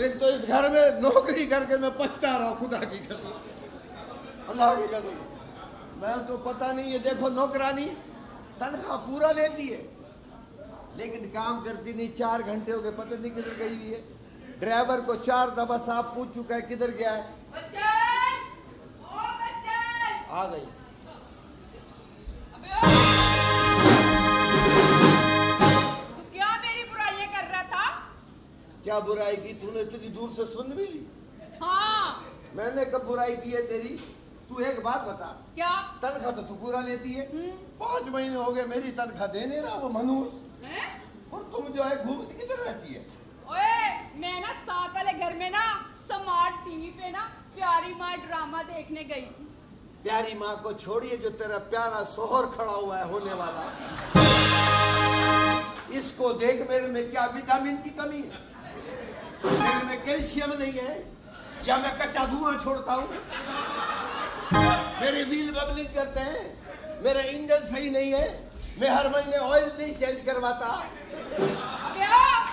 एक तो इस घर में नौकरी करके मैं पछता रहा हूँ, खुदा की कसम, अल्लाह की कसम। मैं तो पता नहीं, ये देखो नौकरानी तनख्वाह पूरा लेती है लेकिन काम करती नहीं। 4 घंटे हो गए, पता नहीं किधर गई हुई है। ड्राइवर को 4 दफा साहब पूछ चुका है किधर गया है। आ गई। क्या बुराई की तूने? इतनी दूर से सुन भी ली? हाँ। मैंने कब बुराई की है तेरी? तू एक बात बता। क्या? तनख्वाह तो तू पूरा लेती है। 5 महीने हो गए मेरी तनख्वाह देने रहा वो मनूस। और तुम जो है घूमती किधर रहती है? ओए, मैं ना साथ वाले घर में ना स्मार्ट टीवी पे ना प्यारी माँ ड्रामा देखने गई थी। प्यारी माँ को छोड़िए, जो तेरा प्यारा सोहर खड़ा हुआ है होने वाला, इसको देख। मेरे में क्या विटामिन की कमी है? मेरे में कैल्शियम नहीं है या मैं कच्चा धुआं छोड़ता हूँ? मेरे व्हील बबलिंग करते हैं, मेरा इंजन सही नहीं है, मैं हर महीने ऑयल नहीं चेंज करवाता। अबे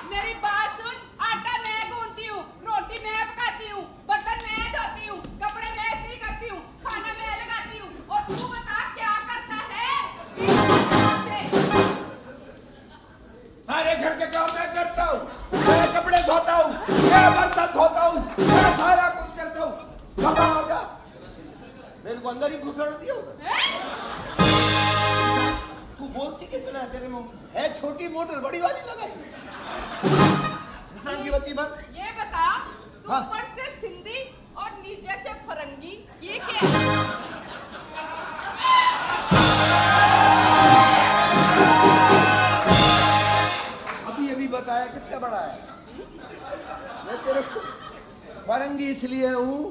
मेरी बात सुन, आटा मैं गूंथती हूँ, रोटी मैं पकाती हूँ, बर्तन मैं धोती हूँ, कपड़े मैं इस्त्री करती हूँ, खाना मैं लगाती हूँ, और तू बता क्या करता है? सारे घर के काम मैं करता हूँ, मैं कपड़े धोता हूँ, मैं बर्तन धोता हूँ, मैं सारा कुछ करता हूँ। खबर हो जा, मेरे को अंदर ही घुसड़ दिया। तू बोलती कितना है? तेरे में है छोटी मोटर बड़ी वाली लगाई? इंसान की बच्ची बन। ये बता, तू हाँ? ऊपर से सिंधी और नीचे से फरंगी, ये क्या है? अभी बताया कितना बड़ा है। मैं तेरे को फरंगी इसलिए हूँ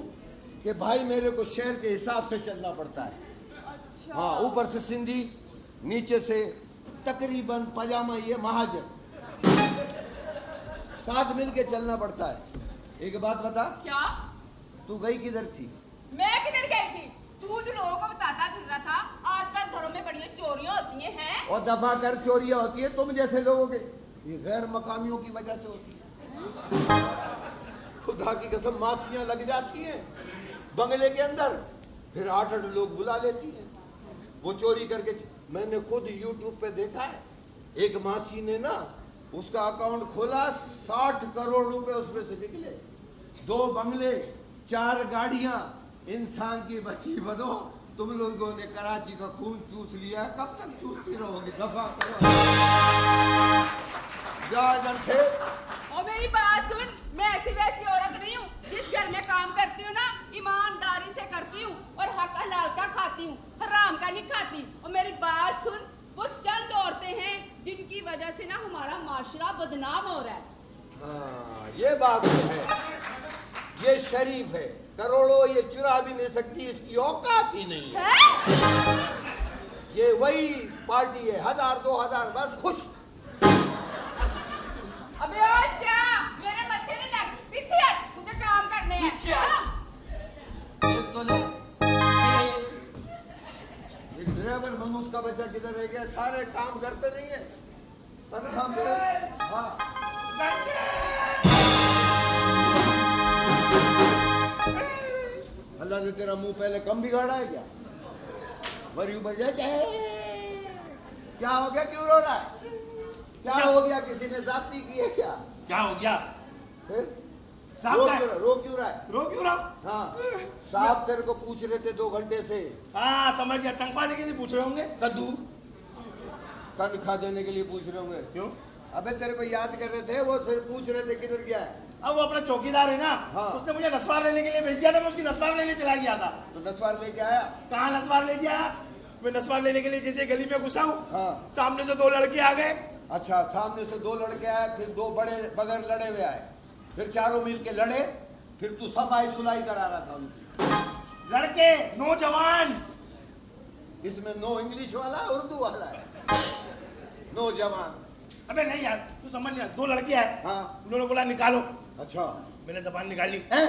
कि भाई मेरे को शहर के हिसाब से चलना पड़ता है। अच्छा। हाँ, ऊपर से सिंधी, नीचे से तकरीबन पजामा ये महाजन, साथ मिल के चलना पड़ता है। एक बात बता। क्या? तू गई किधर थी? मैं किधर गई थी? तू जो लोगों को बताता फिर रहा था आजकल घरों में बड़ी चोरियां होती हैं। और दफा कर चोरियां होती है तुम जैसे लोगों के, ये गैर मकामियों की वजह से होती है। खुदा की कसम, मासियां लग जाती हैं बंगले के अंदर, फिर 8 लोग बुला लेती हैं वो चोरी करके। मैंने खुद YouTube पे देखा है, एक मासी ने ना उसका अकाउंट खोला, 60 करोड़ रुपए उसमें से निकले। 2 बंगले, 4 गाड़ियां। इंसान की बची बनो, तुम लोगों ने कराची का खून चूस लिया, कब तक चूसती रहोगी? दफा करो, जा इधर से। और मेरी बात सुन, मैं ऐसी वैसी औरत नहीं हूँ। जिस घर में काम करती हूँ ना, ईमानदारी से करती हूँ और हक हलाल का खाती हूँ, हराम का नहीं खाती। और मेरी बात सुन, वो चंद औरतें हैं जिनकी वजह से ना हमारा माशरा बदनाम हो रहा है। हाँ, ये बात तो है। ये शरीफ है, करोड़ों ये चुरा भी नहीं सकती, इसकी औकात ही नहीं है। ये वही पार्टी है, 1000 2000 बस खुश। अबे अच्छा, मेरे मत्थे नहीं लग, पीछे हट, मुझे काम करने हैं। एक तो ले, एक ड्राइवर मनूस का बच्चा किधर रह गया? सारे काम करते नहीं है, तनख्वाह पे। हाँ अल्लाह ने तेरा मुंह पहले कम बिगाड़ा है क्या? मरियू बजे क्या हो गया? क्यों रो रहा है? क्या हो गया? किसी ने जाती की है क्या? क्या हो गया? रो क्यों रहा है? रो क्यों रहा? हाँ, साहब तेरे को पूछ रहे थे 2 घंटे से। हाँ समझ गया, तनख्वाह देने के लिए पूछ रहे होंगे। कद्दू, तनख्वाह देने के लिए पूछ रहे होंगे। क्यों? अबे तेरे को याद कर रहे थे, वो सिर्फ पूछ रहे थे किधर गया है। अब वो अपना चौकीदार है ना, हाँ। उसने मुझे नस्वार लेने के लिए भेज दिया था, मैं उसकी नस्वार लेने चला गया था। तो नस्वार लेके आया? कहाँ नस्वार लेके आया? मैं नस्वार लेने के लिए जैसे गली में घुसा हूँ, हाँ। सामने से 2 लड़के आ गए। अच्छा, सामने से 2 लड़के आए, फिर 2 बड़े बगैर लड़े हुए आए, फिर चारों मिल के लड़े, फिर तू सफाई सुलाई करा रहा था उनकी। लड़के नौजवान, इसमें नो इंग्लिश वाला है, उर्दू वाला है। नौजवान। अबे नहीं यार, तू समझ नहीं, 2 लड़के आए, हाँ। उन्होंने बोला निकालो। अच्छा। मैंने जबान निकाली, हैं?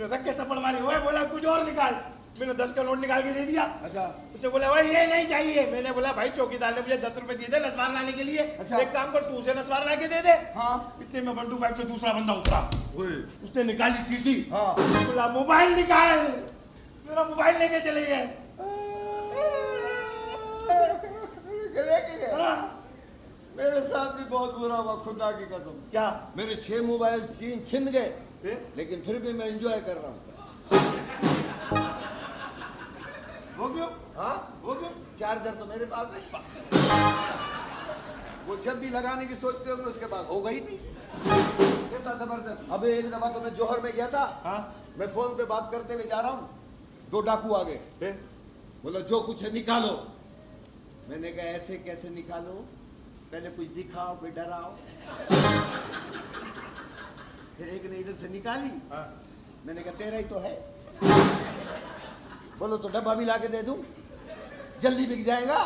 रख के थप्पड़ मारी, ओए बोला कुछ और निकाल। मैंने 10 का नोट निकाल के दे दिया। अच्छा। उसने बोला भाई ये नहीं चाहिए। मैंने बोला भाई चौकीदार ने मुझे 10 रुपए दिए थे नस्वार लाने के लिए। अच्छा। एक काम कर, तू उसे नस्वार ला के दे दे। हाँ। इतने में 125 से दूसरा बंदा उतरा, ओए। उसने निकाली टीसी। हाँ। बोला मोबाइल निकाल, मेरा मोबाइल लेके चले गए। लेके गए? हाँ। मेरे साथ भी बहुत बुरा हुआ, खुदा की कसम। क्या? मेरे 6 मोबाइल छिन गए, लेकिन फिर भी मैं एंजॉय कर रहा हूँ। वो क्यों? हाँ? वो क्यों? चार्जर तो मेरे पास है। वो जब भी लगाने की सोचते होंगे उसके पास होगा ही नहीं। कैसा जबरदस्त। अबे एक दफा तो मैं जौहर में गया था। हाँ। मैं फोन पे बात करते हुए जा रहा हूँ, 2 डाकू आ गए। बोला जो कुछ है निकालो। मैंने कहा ऐसे कैसे निकालो, पहले कुछ दिखाओ, कोई डराओ। फिर एक ने इधर से निकाली। हाँ। मैंने कहा तेरा ही तो है। बोलो तो डब्बा भी ला के दे दूं, जल्दी बिक जाएगा।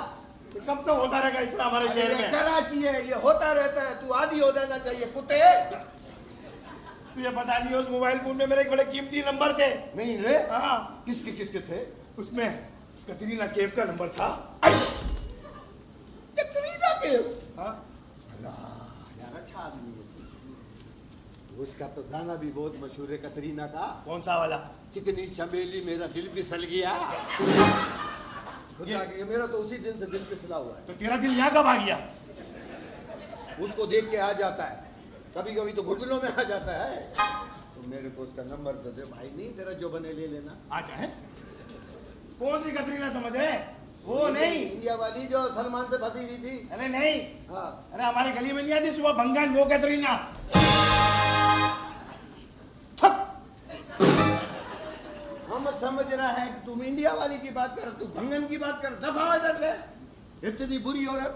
तो कब तो होता रहेगा इस तरह हमारे शहर में? कराची है, ये होता रहता है, तू आदी हो जाना चाहिए कुत्ते। तुझे पता नहीं है उस मोबाइल फोन में मेरे एक बड़े कीमती नंबर थे। नहीं रे? हाँ। किसके किसके थे? उसमें कतरीना कैफ का नंबर था। कतरीना कैफ? हाँ। अल्लाह यार, अच्छा आदमी है। उसका तो गाना भी बहुत मशहूर है कतरीना का। कौन सा वाला? चिकनी चमेली मेरा दिल फिसल गया। ये मेरा तो उसी दिन से दिल फिसला हुआ है। तो तेरा दिल यहाँ कब आ गया? उसको देख के आ जाता है, कभी कभी तो घुटनों में आ जाता है। तो मेरे को उसका नंबर तो दे भाई, नहीं तेरा जो बने ले लेना। आ जाए। कौन सी कतरीना समझ रहे? वो नहीं, इंडिया वाली जो सलमान से फंसी हुई थी। अरे नहीं। हाँ। अरे हमारे गली में नहीं आती सुबह भंगन, वो कतरीना। हम समझ रहा है कि तुम इंडिया वाली की बात कर, तू भंगन की बात कर। दफा इधर से। इतनी बुरी औरत।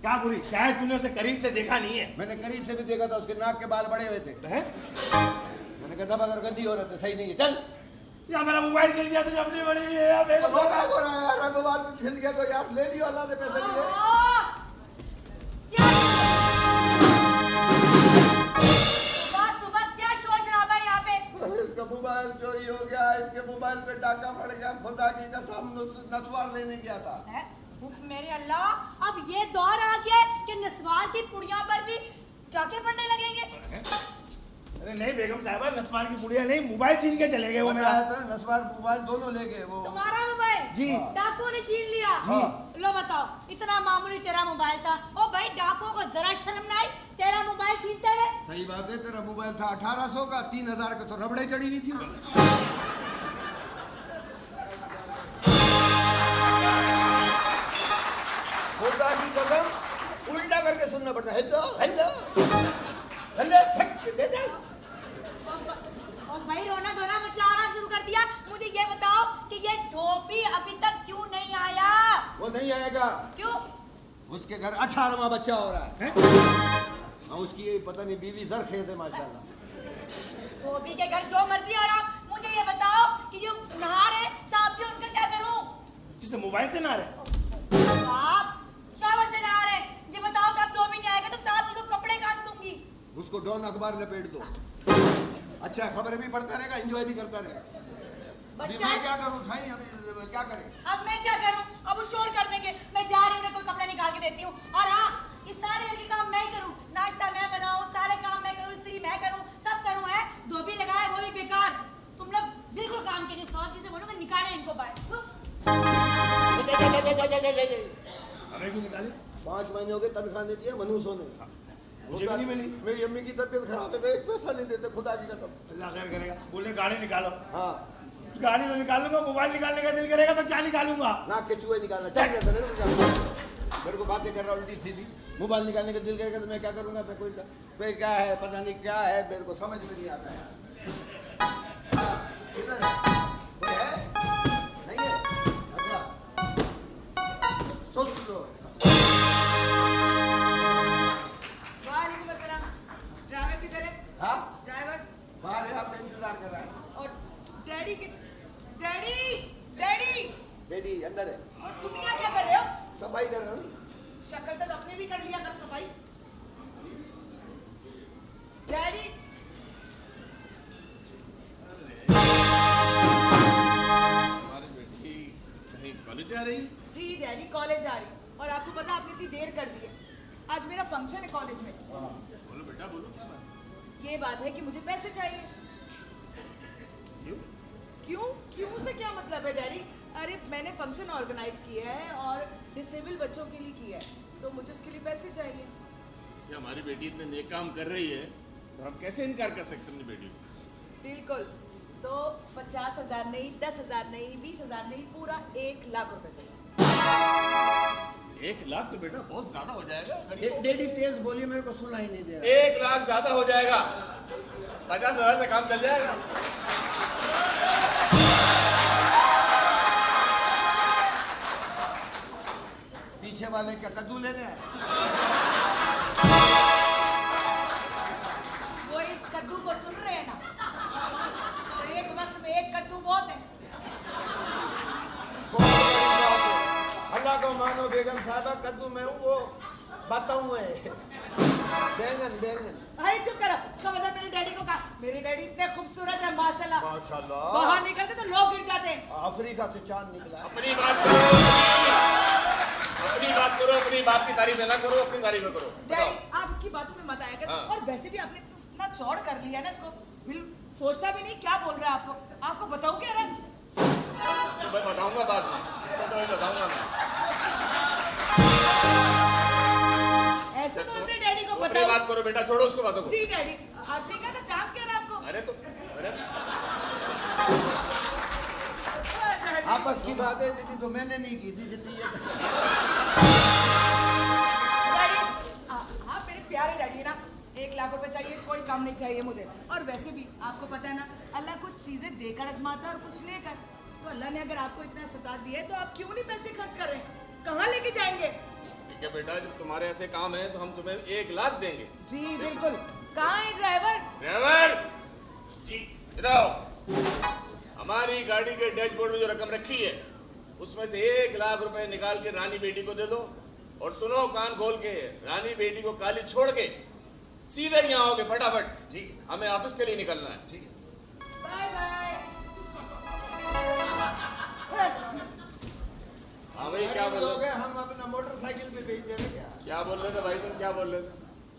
क्या बुरी? शायद तूने उसे करीब से देखा नहीं है। मैंने करीब से भी देखा था, उसके नाक के बाल बड़े हुए थे। है? मैंने कहा दफा कर, गंदी औरत है, सही नहीं है, चल। या मेरा मोबाइल चल गया तो अपनी बड़ी हुई है यार, मेरे को धोखा हो रहा है यार, रंगोबाज में छिल गया तो यार ले लियो, अल्लाह ने पैसे दिए। सुबह सुबह क्या शोर शराबा है यहाँ पे? इसका मोबाइल चोरी हो गया, इसके मोबाइल पे डाका पड़ गया, खुदा की कसम नस्वार लेने गया था। है? उफ मेरे अल्लाह, अब ये दौर आ गया है कि नस्वार की पुड़िया पर भी डाके पड़ने लगेंगे। अरे नहीं बेगम साहबा, नस्वार की बुढ़िया नहीं, मोबाइल छीन के चले गए वो मेरा। बताया था, नस्वार मोबाइल दोनों ले गए वो। तुम्हारा मोबाइल जी। डाकुओं ने छीन लिया। जी। लो बताओ, इतना मामूली तेरा मोबाइल था, ओ भाई डाकुओं को जरा शर्म ना आई तेरा मोबाइल छीनते हुए? सही बात है, तेरा मोबाइल था 1800 का, 3000 का तो रबड़े चढ़ी हुई थी। खुदा की कसम उल्टा करके सुनना पड़ता है। हेलो हेलो हेलो, दे दे। और भाई रोना धोना मचलाना शुरू कर दिया। मुझे ये बताओ कि ये धोबी अभी तक क्यों नहीं आया? वो नहीं आएगा। क्यों? उसके घर 18वां बच्चा हो रहा है। हाँ, उसकी ये पता नहीं बीवी जरखेज है माशाल्लाह। धोबी के घर जो मर्जी हो रहा, मुझे ये बताओ कि जो नहा रहे साहब जी, उनका क्या करूं? किससे मोबाइल से ना रहे? साहब शावर से नहा रहे, ये बताओ कि अब धोबी नहीं आएगा तो साहब जी को कपड़े कहां से दूंगी? उसको डॉन अखबार लपेट दो। अच्छा, खबरें भी पढ़ता रहेगा, एंजॉय भी करता रहेगा। अभी बच्चा मैं क्या करूं साईं, अभी क्या करें? अब मैं क्या करूं? अब वो शोर कर देंगे। मैं जा रही हूँ, उन्हें कोई कपड़े निकाल के देती हूँ। और हाँ, इस सारे घर के काम मैं ही करूँ, नाश्ता मैं बनाऊँ, सारे काम मैं करूँ, इस्त्री मैं करूँ, सब करूँ। है धोबी लगाए वो भी बेकार। तुम लोग बिल्कुल काम के नहीं। साहब जी से बोलो कि निकाले इनको बाहर। हमें क्यों निकाले? 5 महीने हो गए, तनख्वाह नहीं दिया मनुष्यों ने। मुझे भी नहीं मिली। मेरी अम्मी की तबीयत खराब है, एक पैसा नहीं देते, खुदा की कसम। अल्लाह खैर करेगा। बोले गाड़ी निकालो। हाँ, गाड़ी तो निकालूंगा, मोबाइल निकालने का दिल करेगा तो क्या निकालूंगा? नाक के चूहे निकालना चाहिए। मेरे को बातें कर रहा उल्टी सीधी। मोबाइल निकालने का दिल करेगा तो मैं क्या करूंगा? मैं कोई क्या है पता नहीं क्या है, मेरे को समझ में नहीं आता है। हाँ, किधर है? कोई है? नहीं है? अच्छा, सोच लो। वालेकुम अस्सलाम। ड्राइवर किधर है? हाँ, ड्राइवर बाहर है, आपका इंतजार कर रहा है। और डैडी डैडी डैडी बेटी अंदर है, और तुम यहाँ क्या कर रहे हो? सफाई कर रहा हूँ। शक्ल तक अपने भी कर लिया करो सफाई। डैडी हमारी बेटी कहीं कॉलेज जा रही? जी डैडी कॉलेज जा रही। और आपको पता आपने इतनी देर कर दी है। आज मेरा फंक्शन है कॉलेज में। बोलो बेटा बोलो, क्या बात? ये बात है कि मुझे पैसे चाहिए। क्यों? क्यों से क्या मतलब है डैडी? अरे मैंने फंक्शन ऑर्गेनाइज किया है और डिसेबल बच्चों के लिए किया है, तो मुझे उसके लिए पैसे चाहिए। कि हमारी बेटी इतने नेक काम कर रही है तो हम कैसे इनकार कर सकते हैं अपनी बेटी को? बिल्कुल। तो 50,000 नहीं, 10,000 नहीं, 20,000 नहीं, पूरा 1,00,000 रुपए चाहिए। 1 लाख तो बेटा बहुत ज्यादा हो जाएगा। डैडी तेज बोलिए, मेरे को सुना ही नहीं दे रहा। 1 लाख ज्यादा हो जाएगा। 50,000 से काम चल जाएगा। पीछे वाले क्या कद्दू लेने हैं? वो इस कद्दू को सुन रहे हैं ना, तो एक वक्त में एक कद्दू बहुत है। अल्लाह को मानो बेगम साहबा, कद्दू में हूँ, वो बताऊँ है बैंगन। अरे चुप करो। खबरदार मेरे डैडी को कहा। मेरे डैडी इतने खूबसूरत है माशाल्लाह। माशाल्लाह। बाहर निकलते तो लोग गिर जाते हैं। अफ्रीका से चांद निकला। अपनी बात करो, अपनी बात की तारीफ ना करो, अपनी तारीफ में करो। डैडी आप इसकी बातों में मत आया कर। हाँ। और वैसे भी आपने इतना चौड़ कर लिया ना इसको, सोचता भी नहीं क्या बोल रहा है आपको। आपको बताऊं क्या रहा? मैं बताऊंगा बाद में, तो बताऊंगा मैं। ऐसे बोलते डैडी को अपनी बताओ। बात करो बेटा, छोड़ो उसको बातों को। जी डैडी, अफ्रीका का चांद कह रहा है आपको? अरे आपस की बातें जितनी तो मैंने नहीं की थी जितनी ये। डैडी आप मेरे प्यारे डैडी है ना। 1,00,000 रुपए चाहिए, कोई काम नहीं चाहिए मुझे। और वैसे भी आपको पता है ना, अल्लाह कुछ चीजें देकर आजमाता है और कुछ लेकर। तो अल्लाह ने अगर आपको इतना सता दिया है तो आप क्यों नहीं पैसे खर्च कर रहे हैं? कहाँ लेके जाएंगे? ठीक है बेटा, जब तुम्हारे ऐसे काम है तो हम तुम्हें 1 लाख देंगे। जी बिल्कुल। कहाँ है ड्राइवर? ड्राइवर जी इधर आओ। हमारी गाड़ी के डैशबोर्ड में जो रकम रखी है उसमें से 1 लाख रुपए निकाल के रानी बेटी को दे दो। और सुनो कान खोल के, रानी बेटी को कॉलेज छोड़ के सीधे यहाँ आओगे फटाफट। ठीक है, हमें ऑफिस के लिए निकलना है। ठीक है। Bye bye. हाँ भाई, क्या बोल लोग रहे हैं, हम अपना मोटरसाइकिल पे भेज देंगे क्या? क्या बोल रहे थे भाई तुम, क्या बोल रहे थे?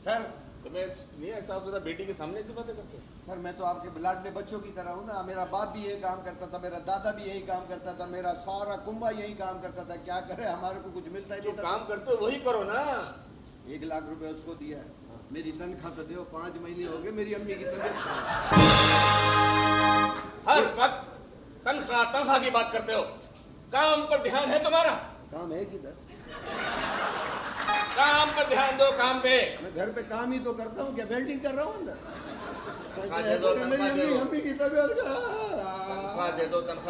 सर तुम्हें नहीं एहसास होता बेटी के सामने से बातें करते हो? सर मैं तो आपके ब्लाडले बच्चों की तरह हूँ ना। मेरा बाप भी यही काम करता था, मेरा दादा भी यही काम करता था, मेरा सारा कुंबा यही काम करता था। क्या करे, हमारे को कुछ मिलता ही जो नहीं था। काम करते हो वही करो ना। 1 लाख रुपए उसको दिया है। मेरी तनख्वाह तो दो, 5 महीने हो गए मेरी अम्मी की तबीयत खराब। हर वक्त तनख्वाह की बात करते हो। काम पर ध्यान है तुम्हारा? काम है किधर? काम पर ध्यान दो, काम पे। मैं घर पे काम ही तो करता हूँ, क्या वेल्डिंग कर रहा हूँ अंदर? तनख्वाह दे दो, मेरी तनख्वाह दे दो। अम्मी की तबीयत खराब। तनख्वाह दे दो, तनख्वाह।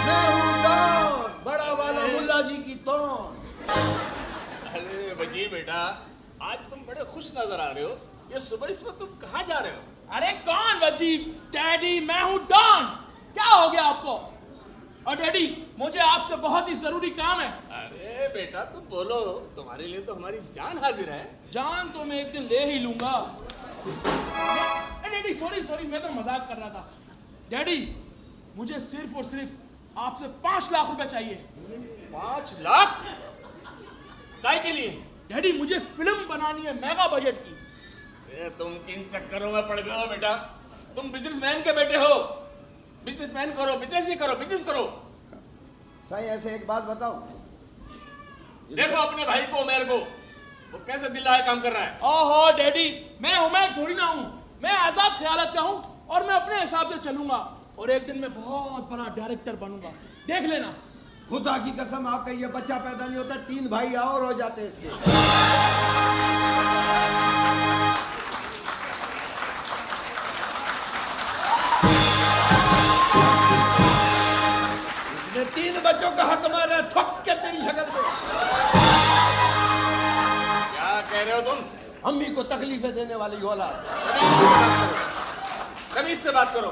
मैं हूँ डॉन, बड़ा वाला मुल्ला जी की तौन। अरे वजीर बेटा, आज तुम बड़े खुश नजर आ रहे हो। ये सुबह इस वक्त तुम कहाँ जा रहे हो? अरे कौन वजीर? डैडी मैं हूँ डॉन। क्या हो गया आपको? और डैडी मुझे आपसे बहुत ही जरूरी काम है। अरे बेटा तुम बोलो, तुम्हारे लिए तो हमारी जान हाजिर है। जान तो मैं एक दिन ले ही लूंगा। डैडी सॉरी मैं तो मजाक कर रहा था। डैडी मुझे सिर्फ और सिर्फ आपसे 5 लाख रुपए चाहिए। 5 लाख? काय के लिए? डैडी मुझे फिल्म बनानी है मेगा बजट की। तुम किन चक्करों में पड़ गए हो बेटा? तुम बिजनेसमैन के बेटे हो। बिजनेसमैन करो, बिजनेस करो। सही ऐसे एक बात बताओ, देखो अपने भाई को, उमर को, वो कैसे दिल लगा काम कर रहा है। ओहो डैडी, मैं उमर थोड़ी ना हूँ, मैं आजाद ख्यालत का हूँ और मैं अपने हिसाब से चलूंगा और एक दिन मैं बहुत बड़ा डायरेक्टर बनूंगा, देख लेना। खुदा की कसम आपका ये बच्चा पैदा नहीं होता, 3 भाई और हो जाते इसके। इसने 3 बच्चों का हक मारा, थक के तेरी शक्ल पे। क्या कह रहे हो तुम? अम्मी को तकलीफें देने वाली औलाद। तमीज से बात करो।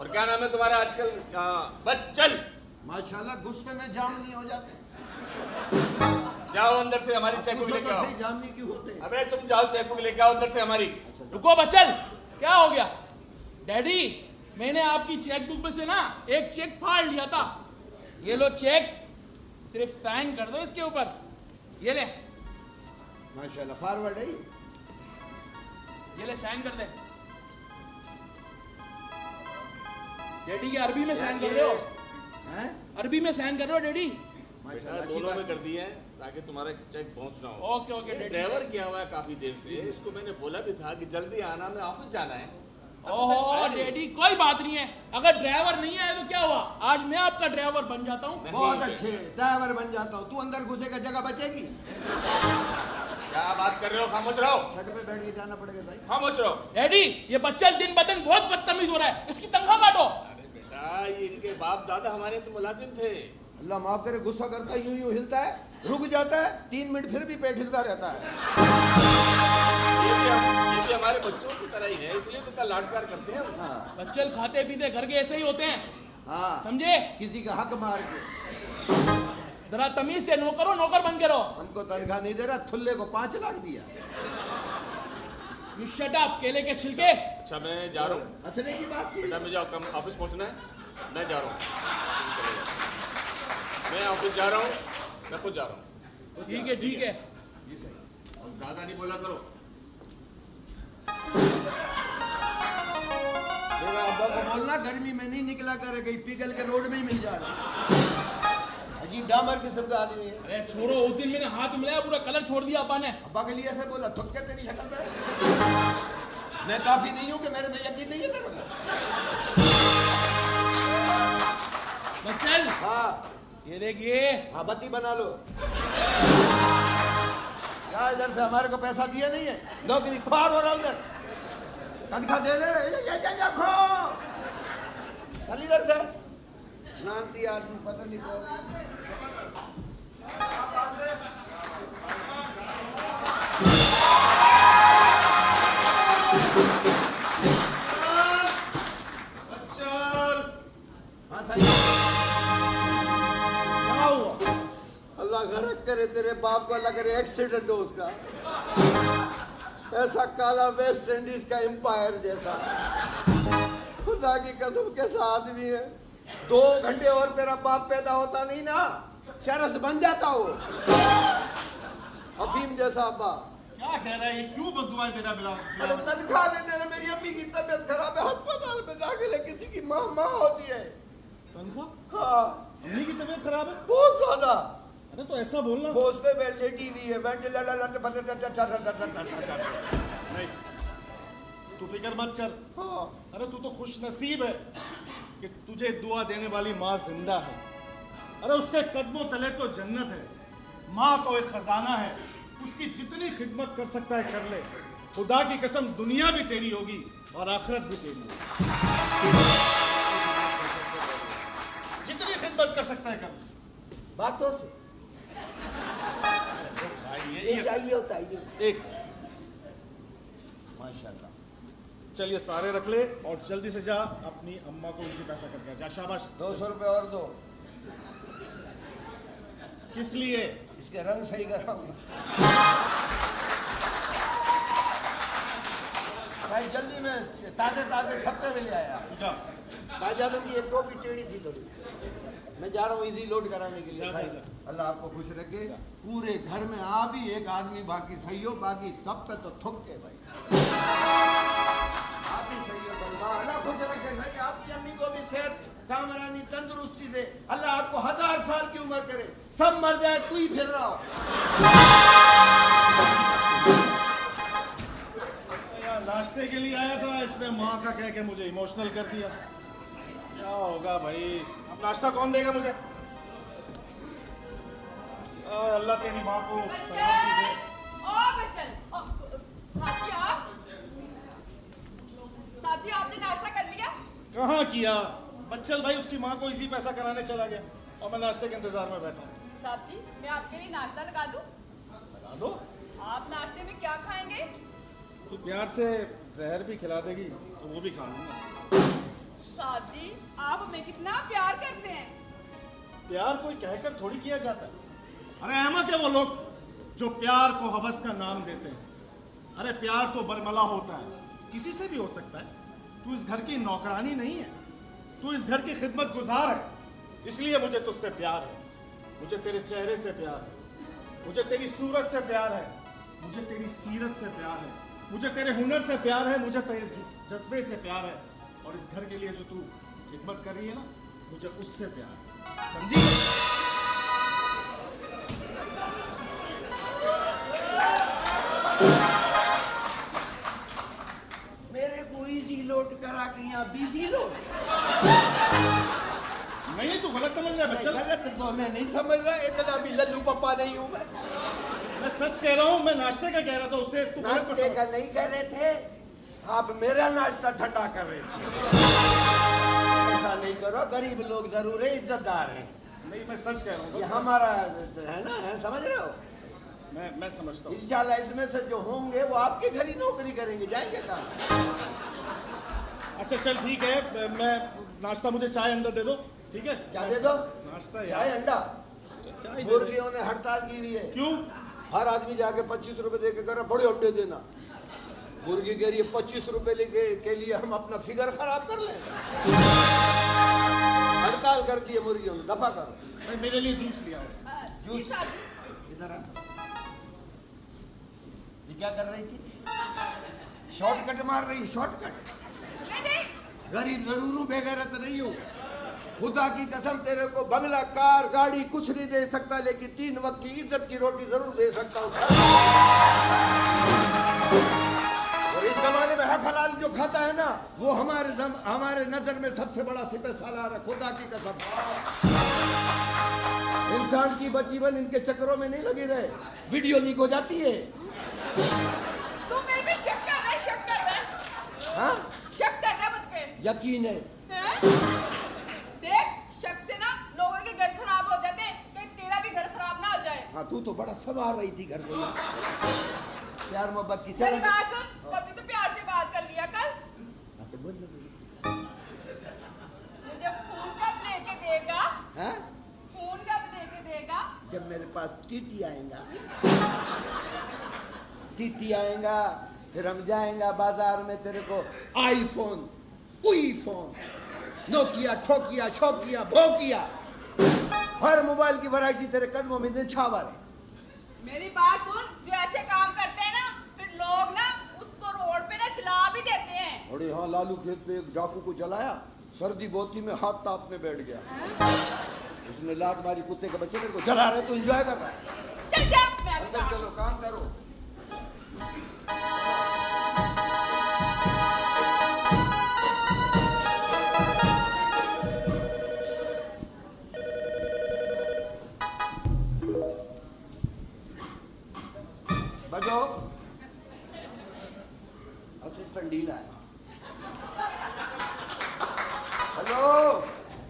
और क्या नाम है तुम्हारा आजकल? बच्चन। माशाल्लाह गुस्से में जाम नहीं हो जाते। जाओ अंदर से हमारी चेकबुक लेके आओ। सही जाम नहीं क्यों होते? अबे तुम जाओ चेकबुक लेके आओ अंदर से हमारी। रुको बच्चन, क्या हो गया? डैडी मैंने आपकी चेकबुक में से ना एक चेक फाड़ लिया था, ये लो चेक, सिर्फ साइन कर दो इसके ऊपर, ये ले। माशाल्लाह फॉरवर्ड है ये ले साइन कर दे। डैडी ये अरबी में साइन कर रहे हो? हैं? अरबी में साइन कर रहे हो डैडी? माशाल्लाह अच्छी दोनों बात में कर दिए हैं ताकि तुम्हारा चेक पहुंच ना हो। Okay okay daddy. ड्राइवर किया हुआ है काफी देर से, इसको मैंने बोला भी था कि जल्दी आना, मैं ऑफिस जाना है। ओहो डैडी कोई बात नहीं है, अगर ड्राइवर नहीं आया तो क्या हुआ, आज मैं आपका ड्राइवर बन जाता हूँ। बहुत अच्छे ड्राइवर बन जाता हूँ, तू अंदर घुसेगा जगह बचेगी। क्या बात कर रहे हो? खामोश रहो, छत पे बैठ के जाना पड़ेगा भाई। खामोश रहो। डैडी ये बच्चा दिन ब दिन बहुत बदतमीज हो रहा है, इसकी तनख्वाह काटो। अरे बेटा, ये इनके बाप दादा हमारे से मुलाजिम थे। अल्लाह माफ करे, गुस्सा करता है यूं यूं हिलता है, रुक जाता है, 3 मिनट फिर भी पेट हिलता रहता है। ये भी हमारे बच्चों की तरह ही है, इसलिए तो इतना लाड प्यार करते हैं हम। हाँ बच्चे खाते पीते घर के ऐसे ही होते हैं, हाँ, समझे? किसी का हक मार के। जरा तमीज से नौकर बन के रहो। हमको तनख्वाह नहीं दे रहा, थुल्ले को 5 लाख दिया। यू शट अप, केले के छिलके। अच्छा मैं जा रहा हूँ हंसने की बात थी। बेटा, मुझे ऑफिस पहुँचना है, मैं जा रहा हूँ। मैं ऑफिस जा रहा हूँ, मैं खुद जा रहा हूँ। ठीक है ठीक है। ज्यादा नहीं बोला करो। तेरा अब्बा को बोलना गर्मी में नहीं निकला करे, कहीं पिघल के रोड में ही मिल जाए। अजीब डामर किस्म का आदमी है। अरे छोड़ो, उस दिन मैंने हाथ मिलाया पूरा कलर छोड़ दिया अब्बा ने। अब्बा के लिए ऐसे बोला, थक के तेरी शक्ल पे। मैं काफी नहीं हूँ कि मेरे में यकीन नहीं है तेरे को? बच्चन हाँ ये देखिए, हाँ, बत्ती बना लो। क्या इधर से हमारे को पैसा दिया नहीं है, नौकरी ख्वार हो रहा उधर, तनख्वाह दे रहे ये खो। चल इधर से, नानती आदमी पता नहीं कौन। हाँ सही। क्या हुआ? अल्लाह गरक करे तेरे बाप को, अल्लाह करे एक्सीडेंट हो उसका। ऐसा काला वेस्ट इंडीज का एम्पायर जैसा, खुदा की कसम कैसा आदमी है। 2 घंटे और तेरा बाप पैदा होता नहीं ना, चरस बन जाता हो। अफीम जैसा अब्बा। क्या कह रहा है ये? क्यों बददुआएं दे रहा है बिला? अरे तनख्वाह नहीं दे रहे, मेरी अम्मी की तबीयत खराब है, अस्पताल में दाखिल है, किसी की माँ होती है। तनख्वाह? हाँ अम्मी की तबीयत खराब है? बहुत ज्यादा। अरे तो ऐसा बोलना। वो उस पे लेटी हुई है, वेंटिलेटर। नहीं, तू फिक्र मत कर। हाँ अरे तू तो खुश नसीब है कि तुझे दुआ देने वाली माँ जिंदा है। अरे उसके कदमों तले तो जन्नत है। माँ तो एक खजाना है, उसकी जितनी खिदमत कर सकता है कर ले। खुदा की कसम दुनिया भी तेरी होगी और आखिरत भी तेरी होगी। जितनी खिदमत कर सकता है कर ले। बातों से भाई ये चाहिए होता है ये। एक माशाल्लाह। चलिए सारे रख ले और जल्दी से जा अपनी अम्मा को इसी पैसा करके जा। शाबाश। 200 रुपए और दो। किस लिए? इसके रंग सही कराऊंगा। भाई जल्दी में ताजे ताजे छत्ते में ले आया। जा कायजादम की एक टोपी टेढ़ी थी थोड़ी। मैं जा रहा हूँ इजी लोड कराने के लिए। जा, साहब, जा। अल्लाह आपको खुश रखे। पूरे घर में आप ही एक आदमी बाकी सही हो, बाकी सब पे तो थुक के भाई आप ही सही हो। अल्लाह खुश रखे भाई। आपकी अम्मी को भी सेहत कामरानी तंदुरुस्ती दे। अल्लाह आपको 1000 साल की उम्र करे। सब मर जाए तू ही फिर रहा हो। यार नाश्ते के लिए आया था, इसने माँ का कह के मुझे इमोशनल कर दिया। क्या होगा भाई, अब नाश्ता कौन देगा मुझे? अल्लाह तेरी माँ को बच्चन सलामती दे। ओ बच्चन साथी आप साथी आपने नाश्ता कर लिया? कहाँ किया? बच्चल भाई उसकी माँ को इसी पैसा कराने चला गया और मैं नाश्ते के इंतजार में बैठा हूँ। साहब जी मैं आपके लिए नाश्ता लगा दूं? लगा दो। आप नाश्ते में क्या खाएंगे? तू प्यार से जहर भी खिला देगी तो वो भी खा लूंगा। साहब जी आप हमें कितना प्यार करते हैं। प्यार कोई कहकर थोड़ी किया जाता है। अरे अहमद है वो लोग जो प्यार को हवस का नाम देते हैं। अरे प्यार तो बरमला होता है, किसी से भी हो सकता है। तू इस घर की नौकरानी नहीं है, तू इस घर की खिदमत गुजार है। इसलिए मुझे तुझसे प्यार है। मुझे तेरे चेहरे से प्यार है, मुझे तेरी सूरत से प्यार है, मुझे तेरी सीरत से प्यार है, मुझे तेरे हुनर से प्यार है, मुझे तेरे जज्बे से प्यार है। और इस घर के लिए जो तू खिदमत कर रही है ना, मुझे उससे प्यार है। समझी? मेरे को इजी लोड करा के यहाँ बिजी लोड। नहीं तू गलत समझ रहा है बच्चा। गलत तो मैं नहीं समझ रहा, इतना भी लल्लू पप्पा नहीं हूँ मैं। मैं सच कह रहा हूँ, मैं नाश्ते का कह रहा था, उससे तू गलत नाश्ते का नहीं कर रहे थे आप, मेरा नाश्ता ठंडा कर रहे थे। ऐसा नहीं करो, गरीब लोग जरूर है, इज्जतदार है। नहीं मैं सच कह रहा हूँ ये बस। हमारा है ना, है, समझ रहे हो? मैं समझता हूँ। इंशाल्लाह इसमें से जो होंगे वो आपके घर ही नौकरी करेंगे, जाएंगे कहाँ? अच्छा चल ठीक है, मैं नाश्ता, मुझे चाय अंदर दे दो, ठीक है? क्या दे दो? नाश्ता चाय यार, अंडा? चाय दे दे। मुर्गियों ने हड़ताल की हुई है। क्यों? हर आदमी जाके 25 रुपए दे के कर रहा, बड़े अंडे देना। मुर्गी कह रही है 25 रुपए के लिए हम अपना फिगर खराब कर लें। हड़ताल कर दी है मुर्गियों ने, दफा करो। भाई मेरे लिए जूस लिया हो। जी साहब इधर आ। ये क्या कर रही थी? शॉर्टकट मार रही, शॉर्टकट। नहीं गरीब जरूर हूँ, बेगैरत नहीं हूँ। खुदा की कसम तेरे को बंगला, कार, गाड़ी कुछ नहीं दे सकता, लेकिन 3 वक्त की इज्जत की रोटी जरूर दे सकता हूँ। और इस जमाने में हक हलाल जो खाता है ना, वो हमारे नजर में सबसे बड़ा सिपह सालार है, खुदा की कसम। इंसान की बचीवन इनके चक्करों में नहीं लगी रहे, वीडियो लीक हो जाती है। तू मेरे पे शक कर रहा है, शक कर रहा है, हाँ? शक कर रहा है मुझ पे। यकीन है। हैं? देख शक से ना लोगों के घर खराब हो जाते हैं, कहीं तेरा भी घर खराब ना हो जाए। हाँ तू तो बड़ा संवार रही थी घर को। प्यार मोहब्बत की मेरी बात सुन, कभी तो प्यार से बात कर लिया कर। हाँ तो बोल दो। मुझे खून कब लेके देगा? हाँ? खून कब लेके देगा? जब मेरे पास टीटी आएगा, टीटी आएगा, फिर हम जाएंगा बाजार में, तेरे को आईफोन, कोई फोन, नोकिया, ठोकिया, छोकिया, भोकिया, हर मोबाइल की वैरायटी तेरे कदमों में निछावर है। मेरी बात सुन, जो ऐसे काम करते हैं ना, फिर लोग ना उसको रोड पे ना जला भी देते हैं। अरे हाँ, लालू खेत पे एक डाकू को जलाया, सर्दी बोती में हाथ तापने बैठ गया। उसने लात मारी, कुत्ते के बच्चे, मेरे को जला रहे तो एंजॉय कर रहा है। चल जा, मैं भी अंदर चलो, काम करो। बजो, असिस्टेंट ढीला है। हेलो,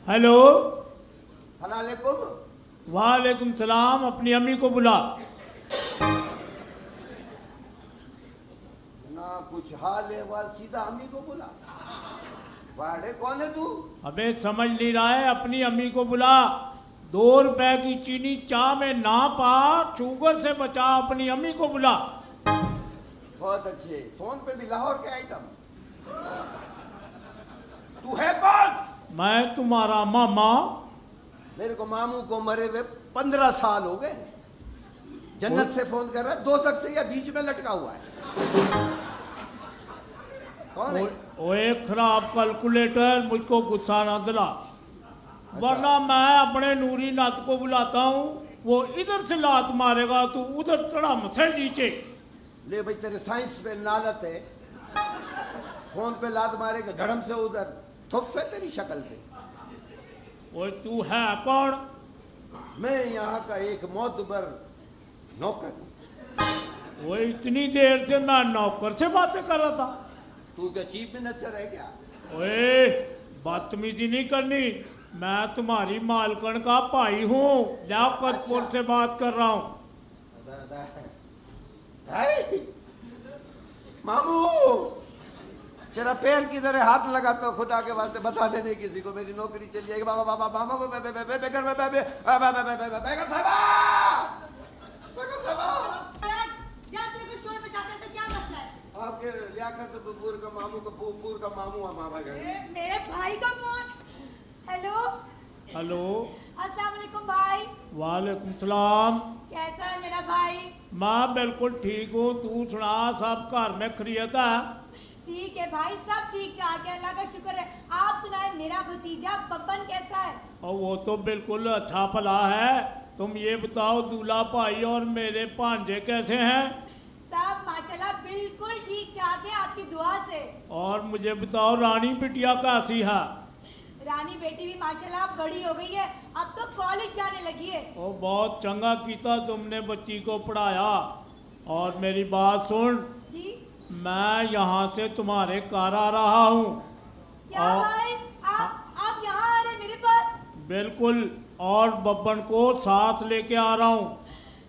हेलो, सलालेकुम। वालेकुम सलाम। अपनी अम्मी को बुला। ना कुछ हाल है वाल, सीधा अम्मी को बुला। वाड़े कौन है तू? अबे समझ नहीं रहा है, अपनी अम्मी को बुला। 2 रुपए की चीनी चाय में ना पा, शुगर से बचा, अपनी अम्मी को बुला। बहुत अच्छे। फोन पे भी लाहौर के आइटम। तू है कौन? मैं तुम्हारा मामा। मेरे को मामू को मरे हुए 15 साल हो गए। जन्नत से फोन कर रहा है, दोजख से या बीच में लटका हुआ है। कौन है? ओए खराब कैलकुलेटर, मुझको गुस्सा ना दिला, वरना मैं अपने नूरी नात को बुलाता हूँ, वो इधर से लात मारेगा, तू उधर चढ़ा मसर नीचे। ले भाई, तेरे साइंस पे नालत है। फोन पे लात मारेगा, घड़म से उधर थुफ है तेरी शक्ल पे। ओए तू है कौन? मैं यहाँ का एक मोतबर नौकर हूँ। ओए इतनी देर से मैं नौकर से बातें कर रहा था। तू क्या चीफ मिनिस्टर है क्या? ओए बदतमीजी नहीं करनी, मैं तुम्हारी मालकन का भाई हूँ, लियाकतपुर अच्छा। से बात कर रहा हूँ। भाई मामू, तेरा पैर किधर है? हाथ लगाता हूँ खुदा के वास्ते, बता देने किसी को, मेरी नौकरी चली जाएगी। बाबा बाबा मामा को आपके लियाकतपुर का मामू का पूर का मामू है मामा घर। मेरे भाई का फोन। हेलो हेलो, अस्सलाम वालेकुम भाई। वालेकुम सलाम। कैसा है मेरा भाई? मैं बिल्कुल ठीक हूँ, तू सुना, सब घर में खैरियत है? ठीक है भाई, सब ठीक ठाक है, अल्लाह का शुक्र है। आप सुनाए, मेरा भतीजा बब्बन कैसा है? और वो तो बिल्कुल अच्छा भला है। तुम ये बताओ, दूल्हा भाई और मेरे भांजे कैसे हैं? सब माशाल्लाह बिल्कुल ठीक ठाक है, आपकी दुआ से। और मुझे बताओ, रानी बिटिया कैसी है? रानी बेटी भी माशाल्लाह बड़ी हो गई है, अब तो कॉलेज जाने लगी है। और बहुत चंगा कीता तुमने बच्ची को पढ़ाया। और मेरी बात सुन, जी मैं यहाँ से तुम्हारे घर आ रहा हूँ। क्या भाई, आप यहाँ आ रहे मेरे पास? बिल्कुल, और बब्बन को साथ लेके आ रहा हूँ।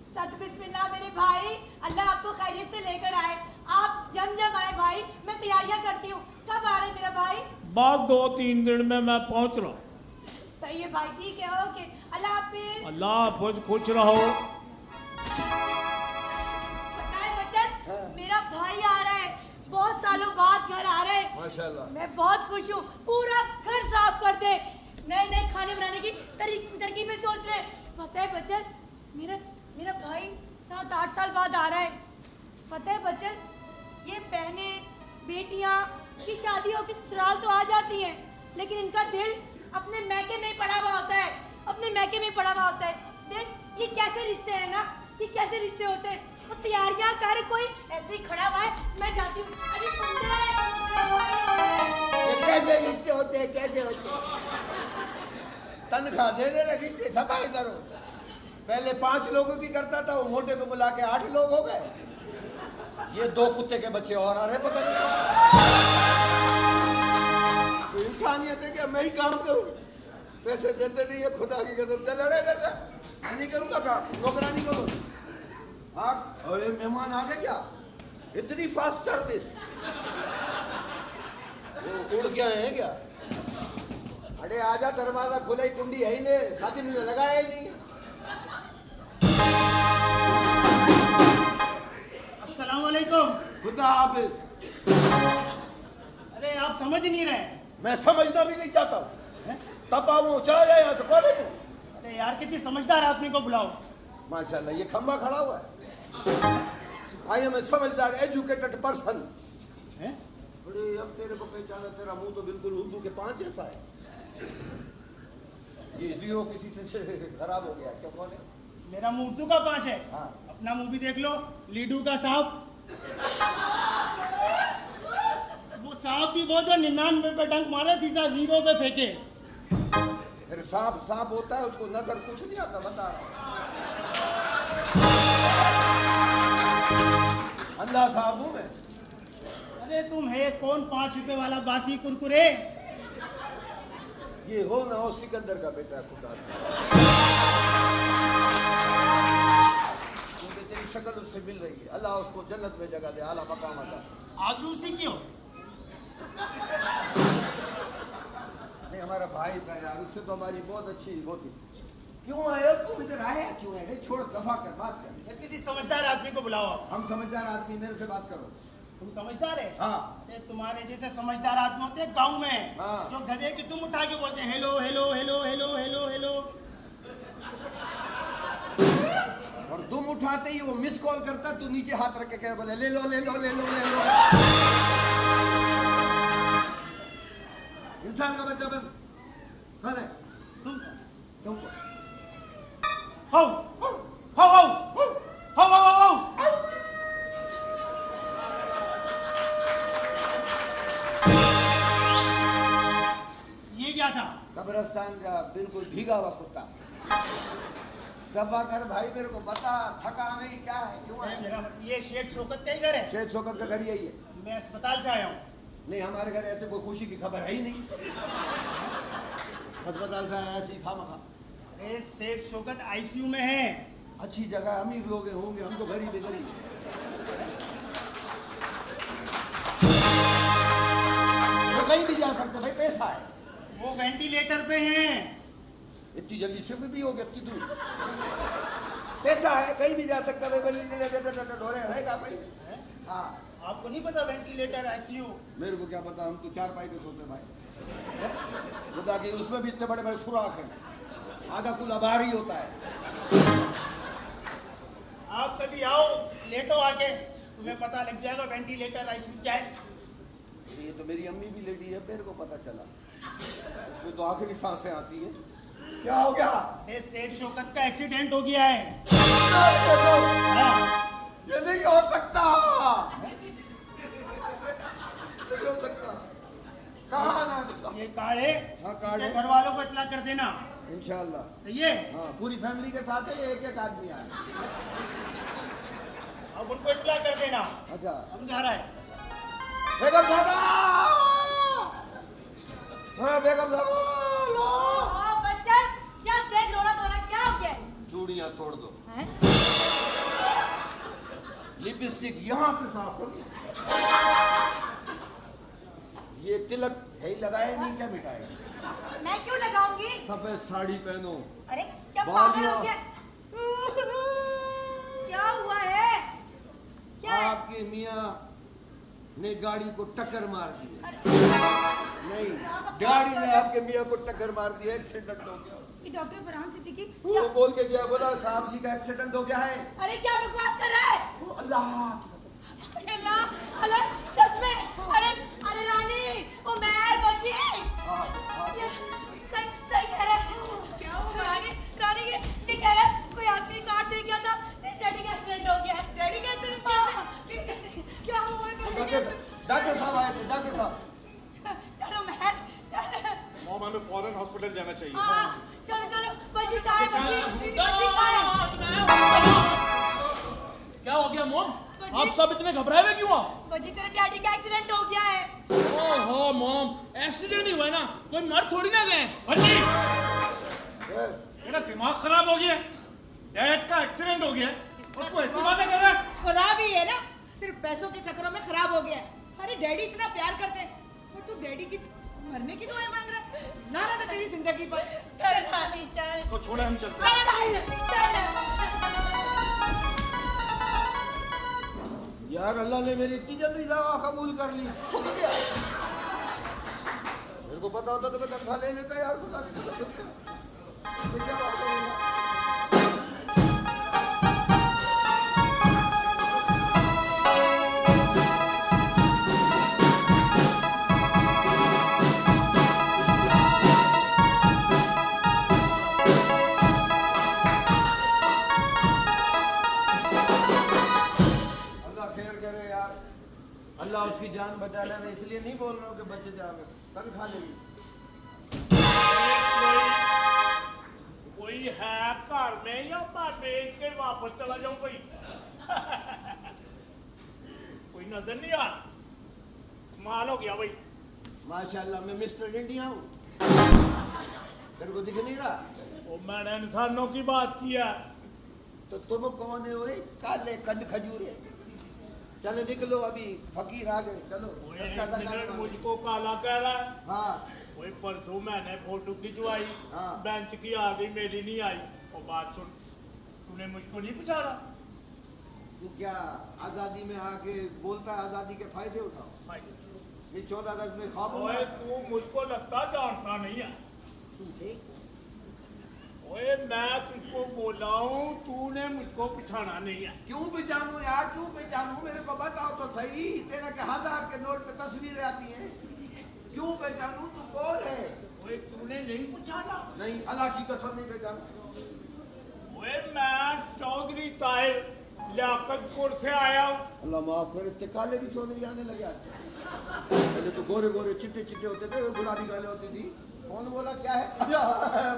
सद बिस्मिल्लाह मेरे भाई, अल्लाह आपको खैरियत से लेकर आए। आप जम आए भाई, मैं तैयारियां करती हूँ। कब आ रहे मेरा भाई? बस 2-3 दिन में मैं पहुँच रहा हूँ। सही है भाई, ठीक है, ओके, अल्लाह हाफिज। अल्लाह हाफिज, खुश रहो। पता है बचन, मेरा भाई आ रहा है, बहुत सालों बाद घर आ रहा है। माशाल्लाह। मैं बहुत खुश हूँ। पूरा घर साफ कर दे, नए नए खाने बनाने की तरकीबें सोच ले। पता है बचन, मेरा भाई 7-8 साल बाद आ रहा है। पता है बचन, ये बहनें बेटियां की शादी होकर ससुराल तो आ जाती हैं, लेकिन इनका दिल अपने मैके में ही पड़ा हुआ होता है, अपने मैके में ही पड़ा हुआ होता है। देख, ये कैसे रिश्ते हैं ना, ये कैसे रिश्ते होते हैं। वो तैयारियां कर, कोई ऐसे ही खड़ा हुआ है, मैं जाती हूँ। अरे सुन दे, ये कैसे रिश्ते होते हैं? कैसे होते हैं? तनख्वाह देने लगी थी, सफाई करो। पहले 5 लोगों की करता था, वो मोटे को बुला के 8 लोग हो गए। ये 2 कुत्ते के बच्चे और आ रहे, पता नहीं तो इंसानियत है क्या? मैं ही काम करूं, पैसे देते नहीं है, खुदा की कसम। चल अरे मैं नहीं करूंगा काम, नौकरानी करो। हाँ, अरे मेहमान आ गए क्या? इतनी फास्ट सर्विस, वो उड़ के आए हैं क्या? अरे आजा, दरवाजा खुला ही, कुंडी है ही नहीं, खातिर ने लगाया ही नहीं। अस्सलाम वालेकुम। खुदा हाफिज। अरे आप समझ नहीं रहे। मैं समझना भी नहीं चाहता हूँ। तपा वो चला जाए यहाँ से, बोले तू। अरे यार, किसी समझदार आदमी को बुलाओ। माशाल्लाह, ये खंबा खड़ा हुआ है। आई एम ए समझदार एजुकेटेड पर्सन। अरे अब तेरे को पहचाना, तेरा मुंह तो बिल्कुल उर्दू के 5 जैसा है। ये 0 किसी से खराब हो गया क्या? कौन है? मेरा मुंह उर्दू का 5 है। हाँ। अपना मुंह भी देख लो, लीडू का सांप। वो सांप भी वो जो 99 पे डंक मारे, सीधा 0 पे फेंके। फिर सांप होता है, उसको नजर कुछ नहीं आता, बता रहा। अंधा सांप हूं मैं। अरे तुम है कौन 5 रुपए वाला बासी कुरकुरे? ये हो ना हो सिकंदर का बेटा, खुदा। क्योंकि तेरी शक्ल उससे मिल रही है, अल्लाह उसको जन्नत में जगह दे, आला मकाम अता। आप दूसरी क्यों? नहीं, हमारा भाई था यार, उससे तो हमारी बहुत अच्छी होती। क्यों आए हो तुम इधर? आया क्यों है? छोड़, दफा कर, बात कर। किसी समझदार आदमी को बुलाओ। हम समझदार आदमी, मेरे से बात करो। तुम समझदार है? हाँ। ये तुम्हारे जैसे समझदार आदमी होते हैं गांव में, हाँ। जो गधे की तुम उठा के बोलते हैं hello hello hello hello hello hello. और तुम उठाते ही वो मिस कॉल करता, तू नीचे हाथ रख के कह बोले ले लो ले लो ले लो ले लो। इंसान का बच्चा बन कौन है? तुम हो हो हो हो हो हो। ये क्या था? कब्रिस्तान का बिल्कुल भीगा हुआ कुत्ता। दबा कर भाई, मेरे को बता, थका नहीं क्या है, क्यों है? मेरा मतलब ये शेख शौकत का ही घर है? शेख शौकत का घर यही है। मैं अस्पताल से आया हूँ। नहीं, हमारे घर ऐसे कोई खुशी की खबर है ही नहीं। अस्पताल से आया ऐसी खामखा। अरे शेख शौकत आईसीयू में है। अच्छी जगह, अमीर लोग होंगे, हम तो गरीब ही गरीब। वो कहीं भी जा सकते भाई, पैसा है। वो वेंटिलेटर पे हैं। इतनी जल्दी शिफ्ट भी हो गया, इतनी दूर पैसा है, कहीं भी जा सकता है भाई। ढोरे रहेगा भाई। हाँ, आपको नहीं पता वेंटिलेटर आईसीयू? मेरे को क्या पता, हम तो 4 पाई पे सोते भाई। खुदा की उसमें भी इतने बड़े बड़े सुराख हैं, आधा कुल बाहर ही होता है। आप कभी आओ, लेटो आके, तुम्हें पता लग जाएगा वेंटिलेटर आईसीयू क्या है। ये तो मेरी अम्मी भी लेडी है, मेरे को पता चला। इसमें तो आखिरी सांसें आती हैं। क्या हो गया? ये शेख शौकत का एक्सीडेंट हो गया है। ये नहीं हो सकता, नहीं हो सकता। कहाँ ना? ये कार्ड है। हाँ, कार्ड है। घर वालों को इतला कर देना इंशाल्लाह। तो ये हाँ, पूरी फैमिली के साथ है, एक एक आदमी आया। अब उनको इतला कर देना। अच्छा, हम जा रहा है। बेगम साहब, हाँ बेगम साहब, लो। ओ बच्चन, जब देख रोना धोना क्या हो गया? चूड़ियां तोड़ दो, हैं? लिपस्टिक यहाँ से साफ कर दो। ये तिलक है ही लगाए नहीं, क्या मिटाएगा? मैं क्यों लगाऊंगी? सफेद साड़ी पहनो। अरे क्या बाल पागल लिया। हो गया? क्या हुआ है? क्या है? आपके मियाँ ने गाड़ी को टक्कर मार दी। नहीं, गाड़ी ने आपके मियाँ को टक्कर मार दी, एक्सीडेंट हो गया। ये डॉक्टर फरहान सिद्दीकी वो बोल के गया, बोला साहब जी का एक्सीडेंट हो गया है। अरे क्या बकवास कर रहा है? वो अल्लाह अरे अल्लाह, अरे सच में, अरे अरे रानी, वो मैं बची। ये सही सही कह रहा है। क्या हुआ रानी? रानी ये कह रहा है कोई आदमी काट दे गया था, डैडी का एक्सीडेंट हो गया। डैडी का एक्सीडेंट कैसे? क्या हुआ डैडी का? डॉक्टर साहब आए थे, डॉक्टर साहब। चलो मैं चलो। मॉम, हमें फौरन हॉस्पिटल जाना चाहिए। हाँ, चलो चलो, बची कहाँ है? बची कहाँ है? क्या हो गया मॉम? आप सब इतने घबराए हुए क्यों? बची तेरे डैडी का एक्सीडेंट हो गया है। ओहो मॉम, एक्सीडेंट ही हुआ है ना, कोई मर थोड़ी ना गए। बच्ची, मेरा दिमाग खराब हो गया। डैड का एक्सीडेंट हो गया और तू ऐसी बातें कर रहा है? खराब ही है ना, सिर्फ पैसों के चक्करों में खराब हो गया है। अरे डैडी इतना प्यार करते हैं और तू डैडी की मरने की दुआएं मांग रहा है। ना ना तेरी जिंदगी पर। चल रानी चल। इसको छोड़े, हम चलते हैं। यार अल्लाह ने मेरी इतनी जल्दी दवा कबूल कर ली, थूक गया। मेरे को पता होता तो मैं तनख्वाह ले लेता यार, खुदा की कसम। क्या बात है? अल्लाह उसकी जान बचा ले। मैं इसलिए नहीं बोल रहा हूँ कि बच्चे जाओगे, तनख्वाह लेगी। कोई है घर में या मैं बेच के वापस चला जाऊं? कोई कोई नजर नहीं आ। कमाल हो गया भाई। माशाल्लाह, मैं मिस्टर इंडिया हूँ, तेरे को दिख नहीं रहा? वो मैंने इंसानों की बात किया। तो तुम कौन है? वही काले कंद खजूरे। चलो निकलो, अभी फकीर आ गए। चलो मुझको काला कह रहा है। हाँ, वही परसों मैंने फोटो खिंचवाई, हाँ। बेंच की आ गई, मेरी नहीं आई। और बात सुन, तूने मुझको नहीं पूछा रहा? तू क्या आजादी में आके बोलता है आजादी के फायदे उठाओ? ये 14 अगस्त में ख्वाब ओए तू मुझको लगता जानता नहीं है। ओए मैं तुझको बोला हूँ, तूने मुझको पहचाना नहीं है। क्यों पहचानू यार, क्यों पहचानू? मेरे को बताओ तो सही। तेरा के 1000 के नोट पे तस्वीरें आती हैं, क्यों पहचानू? तू कौन है? ओए तूने नहीं पहचाना? नहीं, अल्लाह की कसम नहीं पहचाना। ओए मैं चौधरी ताहिर लियाकतपुर से आया हूँ। अल्लाह माफ करे, इतने काले भी चौधरी आने लगे आज। पहले तो गोरे गोरे चिट्टे चिट्टे होते थे, गुलाबी गाले होती थी। कौन बोला क्या है?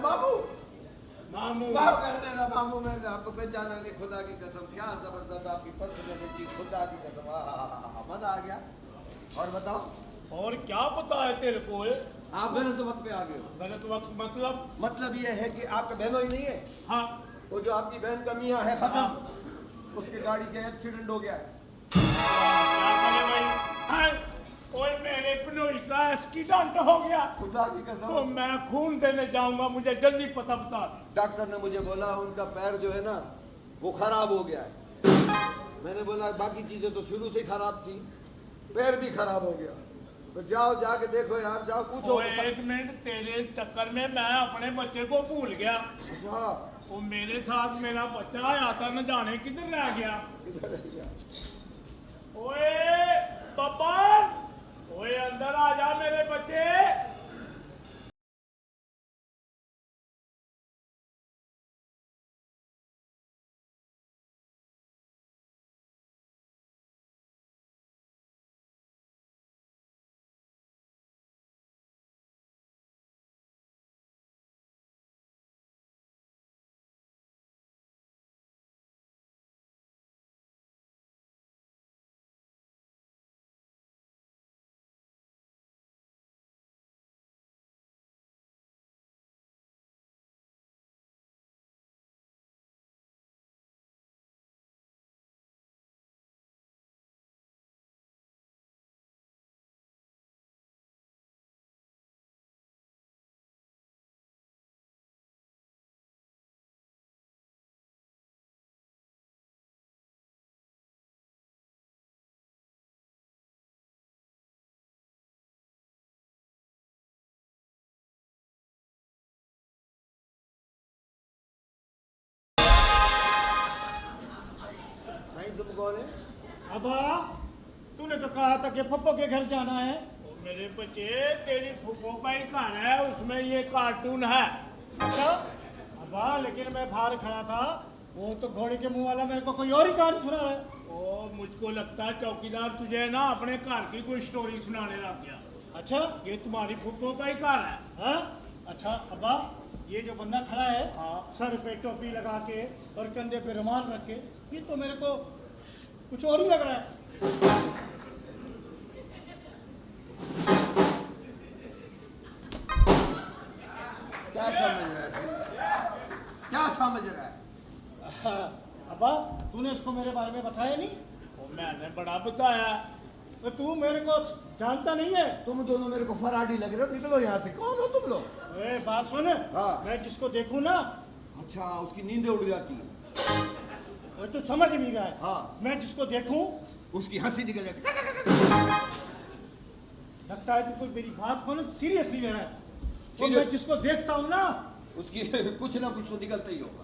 बाबू मामू माफ कर देना मामू, मैंने आपको पहचाना नहीं, खुदा की कसम। क्या जबरदस्त आपकी पर्सनैलिटी, खुदा की कसम, मजा आ गया। और बताओ और क्या पता है तेरे को? आप गलत वक्त पे आ गए हो। गलत वक्त मतलब ये है कि आपका बहनों ही नहीं है। हाँ। वो जो आपकी बहन का मियाँ है खत्म, उसकी गाड़ी का एक्सीडेंट हो गया है। क्या करे भाई? ओए मेरे पनोई का एक्सीडेंट हो गया। खुदा की तो कसम, मैं खून देने जाऊंगा, मुझे जल्दी पता बता। डॉक्टर ने मुझे बोला उनका पैर जो है ना वो खराब हो गया है। मैंने बोला बाकी चीजें तो शुरू से खराब थी, पैर भी खराब हो गया। तो जाओ जाके देखो यार, जाओ पूछो। ओए एक मिनट, तेरे चक्कर में मैं अपने बच्चे को भूल गया। अच्छा, वो मेरे साथ मेरा बच्चा आया था, न जाने किधर रह गया। किधर रह गया? ओए पप्पन, ओए अंदर आ जा मेरे बच्चे। नहीं, तुम कौन है? अबा, तूने तो कहा था कि फप्पो के घर जाना है। ओ मेरे बच्चे, तेरी फुप्पो का ही घर है, उसमें ये कार्टून है। अच्छा अबा, लेकिन मैं बाहर खड़ा था, वो तो घोड़े के मुंह वाला मेरे को कोई और ही कहानी सुना रहा है। ओ मुझको लगता है चौकीदार तुझे ना अपने घर की कोई स्टोरी सुनाने लग गया। अच्छा, ये तुम्हारी फुप्पो का ही घर है? हाँ? अच्छा अब्बा, ये जो बंदा खड़ा है, हाँ, सर पे टोपी लगा के और कंधे पे रुमाल रख के, ये तो मेरे को कुछ और ही लग रहा है। क्या समझ रहा है? क्या समझ रहा है? अब्बा, तूने उसको मेरे बारे में बताया नहीं? ओ, मैंने बड़ा बताया। तो तू मेरे को जानता नहीं है? तुम दोनों मेरे को फराडी लग रहे हो, निकलो यहाँ से। कौन हो तुम लोग? बात सुन, हाँ। मैं जिसको देखूं ना, अच्छा, उसकी नींदें उड़ जाती है। वो तो समझ नहीं रहा है। हाँ। मैं जिसको देखूं उसकी हंसी निकल जाती है। लगता है तू कोई मेरी बात को ना सीरियसली ले रहा है। तो Serious? मैं जिसको देखता हूँ ना, उसकी कुछ ना कुछ तो निकलता ही होगा।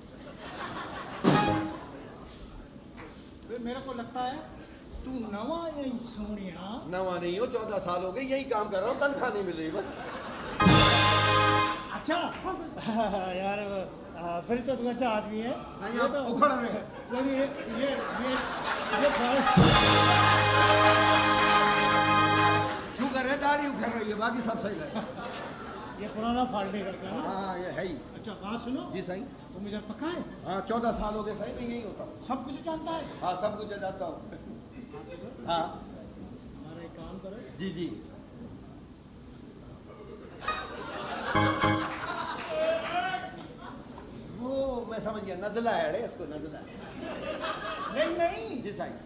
मेरे को लगता है तू नवा यही सोनिया। नवा नहीं हो, 14 साल हो गए यही काम कर रहा हूँ, तनख्वाह नहीं मिल रही बस। अच्छा यार, फिर तो तू अच्छा आदमी है। नहीं, ये आप तो उखड़ रहे हैं। सर, ये शुगर है, दाढ़ी उखड़ रही है, बाकी सब सही है। ये पुराना फाल्टे करके ना। हाँ, ये है ही। अच्छा बात सुनो जी सही। तुम इधर पक्का है? हाँ, 14 साल हो गए सही, मैं यही होता हूँ। सब कुछ जानता है? हाँ, सब कुछ जानता हूँ। हाँ, हमारा एक काम करो, जी जी। वो मैं समझ गया, नजला है रे, इसको नजला है। नहीं नहीं, जी साईं।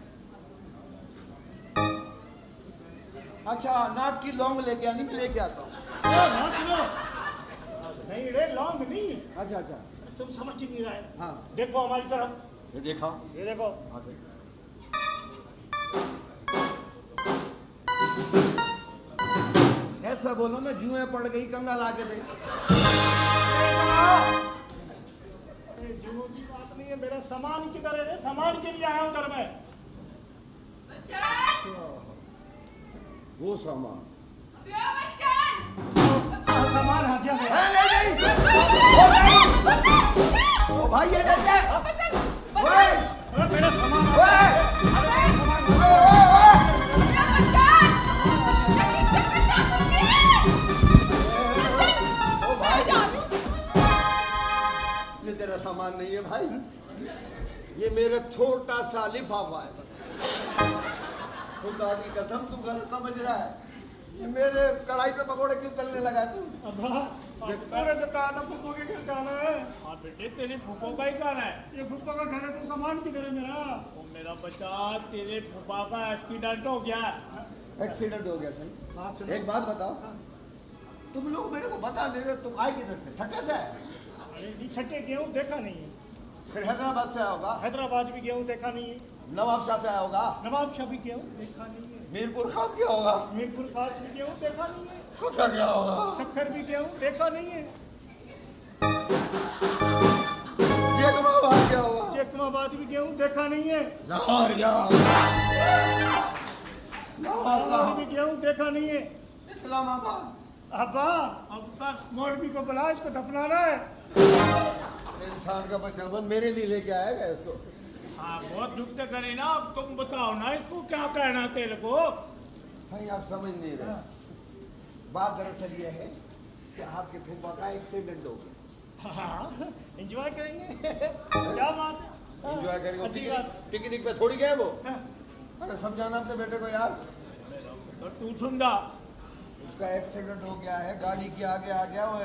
अच्छा, नाक की लौंग लेके आनी, मैं लेके आता हूँ। बात सुनो। नहीं रे, लॉन्ग नहीं है। अच्छा अच्छा, तुम समझ ही नहीं रहा है। हाँ। देखो हमारी तरफ, ये देखा। ये देखो। हाँ, देख। ऐसा बोलो ना, जुएं पड़ गई कंगा लाके दे। अरे जुओं की बात नहीं है, मेरा सामान किधर है? सामान के लिए आया हूँ घर में। बच्चन वो सामान अबियो बच्चन सामान आ गया मेरा। नहीं ओ भाई ये डर गया। बच्चन ओए अरे मेरा सामान आ ओए गया। अरे मेरा सामान आ गया। ओ भाई ये तेरा सामान नहीं है भाई, ये मेरा छोटा सा लिफाफा है। खुदा की कसम तू गलत समझ रहा है, ये मेरे कढ़ाई पे पकोड़े क्यों तलने लगा तू? अब्बा तूने तो कहा था फुप्पो के घर जाना है। हाँ बेटे, तेरे फूफो का ही घर है। ये फुप्पो का घर है तो सामान किधर है मेरा? ओ मेरा बच्चा, तेरे फूफा का एक्सीडेंट हो गया। एक्सीडेंट हो गया सही। बात सुनो। एक बात बताओ, तुम लोग मेरे को बता दे रहे हो तुम आए किधर से? ठट्टे से आए? अरे नहीं, छठे गेहूँ देखा नहीं है। फिर हैदराबाद से आया होगा, हैदराबाद भी गेहूँ देखा नहीं है। नवाबशाह से आया होगा, नवाब शाह भी गेहूँ देखा नहीं है। मीरपुर खास गया होगा, मीरपुर खास भी गेहूँ देखा नहीं है। सुधर गया होगा, सक्खर भी गेहूँ देखा नहीं है। जेकमाबाद गया होगा, जैकमाबाद भी गेहूँ देखा नहीं है। लाहौर गया होगा, लाहौर भी गेहूँ देखा नहीं है। इस्लामाबाद। अब्बा अब तक मौलवी को बुला, इसको दफनाना है। इंसान का बच्चा मेरे लिए लेके आएगा इसको। हाँ बहुत दुख से करे ना। अब तुम बताओ ना, इसको क्या कहना तेरे को? भाई आप समझ नहीं रहे, बात दरअसल ये है कि आपके फूफा का एक्सीडेंट हो गया। हाँ एंजॉय करेंगे। क्या बात है? एंजॉय करेंगे। अच्छी बात। पिकनिक पे थोड़ी गए वो। हाँ। अरे समझाना अपने बेटे को यार, तो तू समझा। उसका एक्सीडेंट हो गया है, गाड़ी के आगे आ गया वो।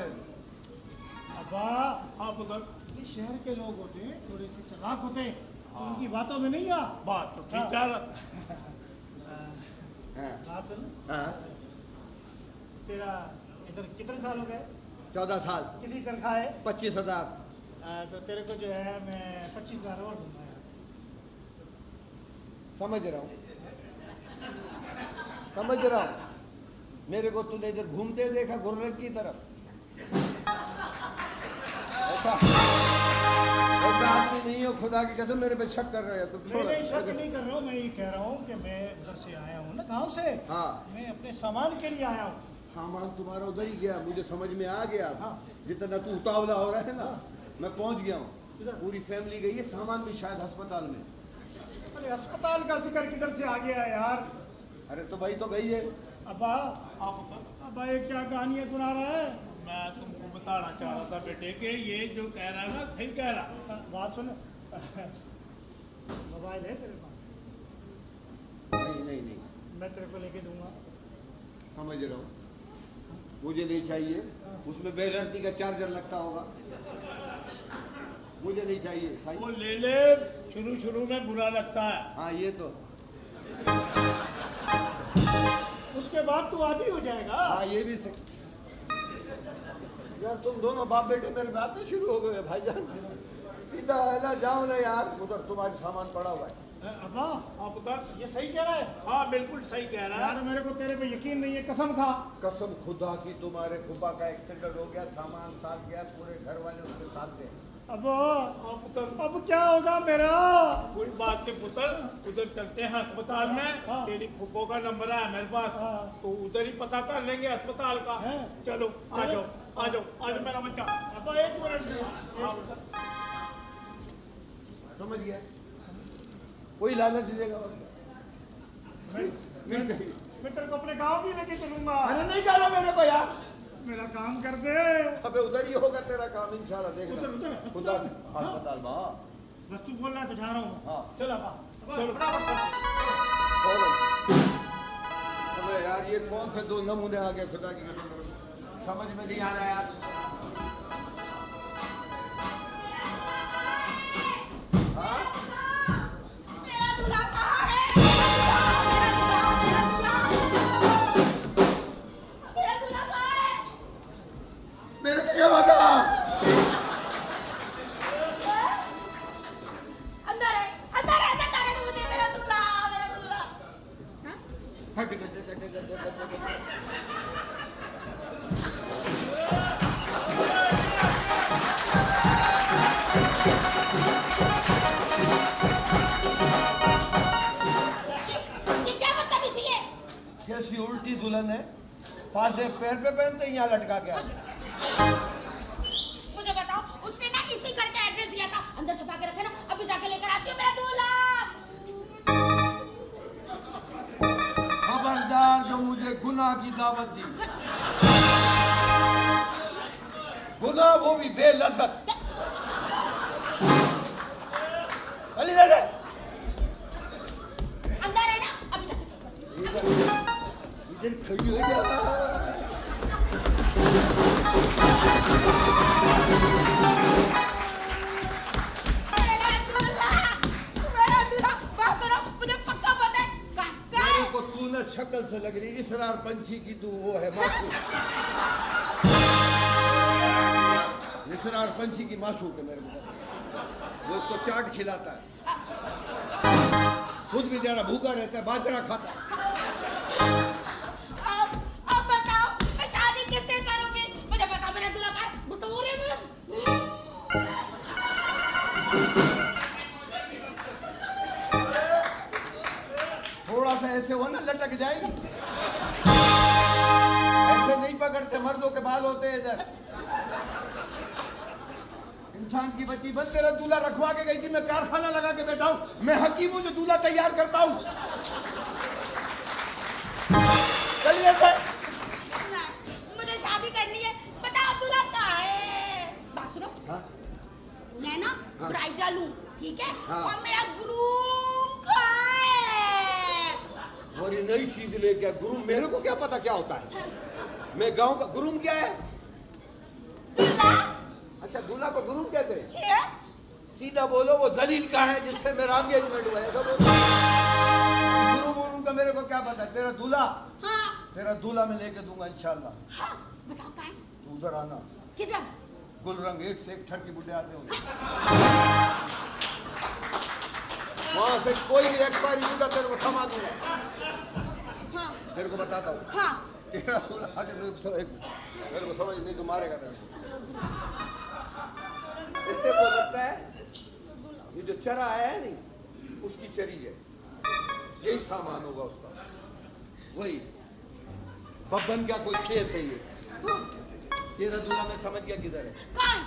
अब्बा हाँ पुत्र, ये शहर के लोग होते हैं, थोड़े से चालाक होते हैं, उनकी बातों में नहीं आ। बात तो ठीक है। हाँ, बात सुन, हाँ, तेरा इधर कितने साल हो गए? 14 साल, किसी तनख्वाह है? 25,000। तो तेरे को जो है मैं 25,000 और दूंगा यार। समझ रहा हूँ, समझ रहा हूँ। मेरे को तूने इधर घूमते देखा गुर्रत की तरफ, ऐसा ऐसा आदमी नहीं हो। खुदा की कसम मेरे पे शक कर रहे हो तुम। मैं नहीं शक नहीं कर रहा हूँ, मैं ये कह रहा हूँ कि मैं उधर से आया हूँ ना, गांव से। हाँ। मैं अपने सामान के लिए आया हूँ। सामान तुम्हारा उधर ही गया, मुझे समझ में आ गया। हाँ। जितना तू उतावला हो रहा है ना, मैं पहुंच गया हूँ। पूरी फैमिली गई है, सामान भी शायद अस्पताल में। अरे अस्पताल का जिक्र किधर से आ गया यार? अरे तो भाई तो गई है। अब्बा हाँ पुत्र, अब्बा ये क्या कहानियाँ सुना रहा है? मैं तुमको बताना चाह रहा था बेटे कि ये जो कह रहा है ना, सही कह रहा। बात सुन, मोबाइल है तेरे पास? नहीं नहीं नहीं, मैं तेरे को लेके दूंगा। समझ रहा हूँ, मुझे नहीं चाहिए। उसमें बेगैरती का चार्जर लगता होगा, मुझे नहीं चाहिए। सही। वो ले ले, शुरू में बुरा लगता है। हाँ ये तो, उसके बाद तू आदी हो जाएगा। हाँ ये भी सही। यार तुम दोनों बाप बेटे मेरे बात में शुरू हो गए भाईजान। सीधा है ना, जाओ ना यार, उधर तुम्हारे सामान पड़ा हुआ है। अब्बा हाँ पुत्र, ये सही कह रहा है हाँ बिल्कुल सही कह रहा है। यार, मेरे को तेरे पे यकीन नहीं है, कसम खा। कसम खुदा की, तुम्हारे फूफा का एक्सीडेंट हो गया, सामान साथ गया, पूरे घर वाले उसके साथ गए। अब हाँ पुत्र, अब क्या होगा मेरा? कोई बात नहीं पुत्र, उधर चलते हैं अस्पताल में। हाँ। तेरी फूफो का नंबर है मेरे पास, हाँ। तो उधर ही पता कर लेंगे अस्पताल का। है। चलो आ जाओ, आ जाओ, आ जाओ मेरा बच्चा। अब्बा एक मिनट से हाँ पुत्र, समझ गया, कोई लालच देगा बस। नहीं चाहिए। मैं तेरे को अपने गांव भी लेके चलूंगा। अरे नहीं जाना मेरे को यार। मेरा काम कर दे। अबे उधर ही होगा तेरा काम इंशाल्लाह, उधर, देखना। उधर। खुदा की अस्पताल बा। बस तू बोल रहा है तो जा रहा हूँ। हाँ। चल अब्बा, चलो। फटाफट चल। फौरन। अबे यार ये कौन से दो नमूने आ गए, खुदा की कसम समझ में नहीं आ रहा यार। हाँ? मेरा दूल्हा कहाँ है? मेरा दूल्हा कहाँ है? मेरे को क्या पता? अंदर है, अंदर है, अंदर जाने दो मुझे। मेरा दूल्हा, मेरा दूल्हा। दुल्हन है, पासे पैर पे पहनते यहाँ लटका के आ गया। मुझे बताओ, उसने ना इसी घर का एड्रेस दिया था, अंदर छुपा के रखे ना, अभी जाके लेकर आती हूँ मेरा दूल्हा। खबरदार जो मुझे गुनाह की दावत दी, गुनाह वो भी बेलज़्ज़त। चली दे दे। अंदर है ना, अभी जाके इधर खड़ी हो जा। शक्ल से लग रही इसरार पंछी की तू वो है मासूम। इसरार पंछी की मासूम है मेरे को, वो उसको चाट खिलाता है, खुद बेचारा भूखा रहता है, बाजरा खाता है। अब बताओ मैं शादी किससे करूंगी? मुझे बताओ मेरा दूल्हा कहाँ है? बटोरे में। थोड़ा सा ऐसे हो ना लटक जाएगी, ऐसे नहीं पकड़ते, मर्दों के बाल होते हैं इधर। इंसान की बच्ची बन, तेरा दूल्हा रखवा के गई थी, मैं कारखाना लगा के बैठा हूँ, मैं हकीम हूँ जो दूल्हा तैयार करता हूँ। चलिए मुझे शादी करनी है, बताओ दूल्हा कहाँ है? बात सुनो, हाँ? मैं ना हाँ? ब्राइडल हूँ, ठीक है? हाँ? और मेरा ग्रूम कहाँ है? और ये नई चीज लेके गुरुम, मेरे को क्या पता क्या होता है? मैं गांव का गुरुम क्या है? दूल्हा? अच्छा, दूल्हा को गुरुम कहते हैं? क्या? सीधा बोलो, वो जलील का है जिससे मेरा एंगेजमेंट हुआ है। गुरुम का मेरे को क्या पता है? तेरा दूल्हा, हाँ? तेरा दूल्हा मैं लेके दूंगा इंशाल्लाह। हाँ? बताओ कहाँ है? तू उधर आना, किधर? गुलरंग एक से एक ठरकी बुड्ढे आते होंगे, वहां से कोई भी एक्सपायरी होगा तेरे को थमा दूंगा। हाँ? तेरे को बताता हूँ, हाँ? तेरा दूल्हा आज मेरे को समझ नहीं, तो मारेगा तेरे को। इससे को लगता है ये जो चरा है नहीं, उसकी चरी है, यही सामान होगा उसका, वही बब्बन का कोई केस है ये। तेरा दूल्हा मैं समझ गया किधर है, कहाँ?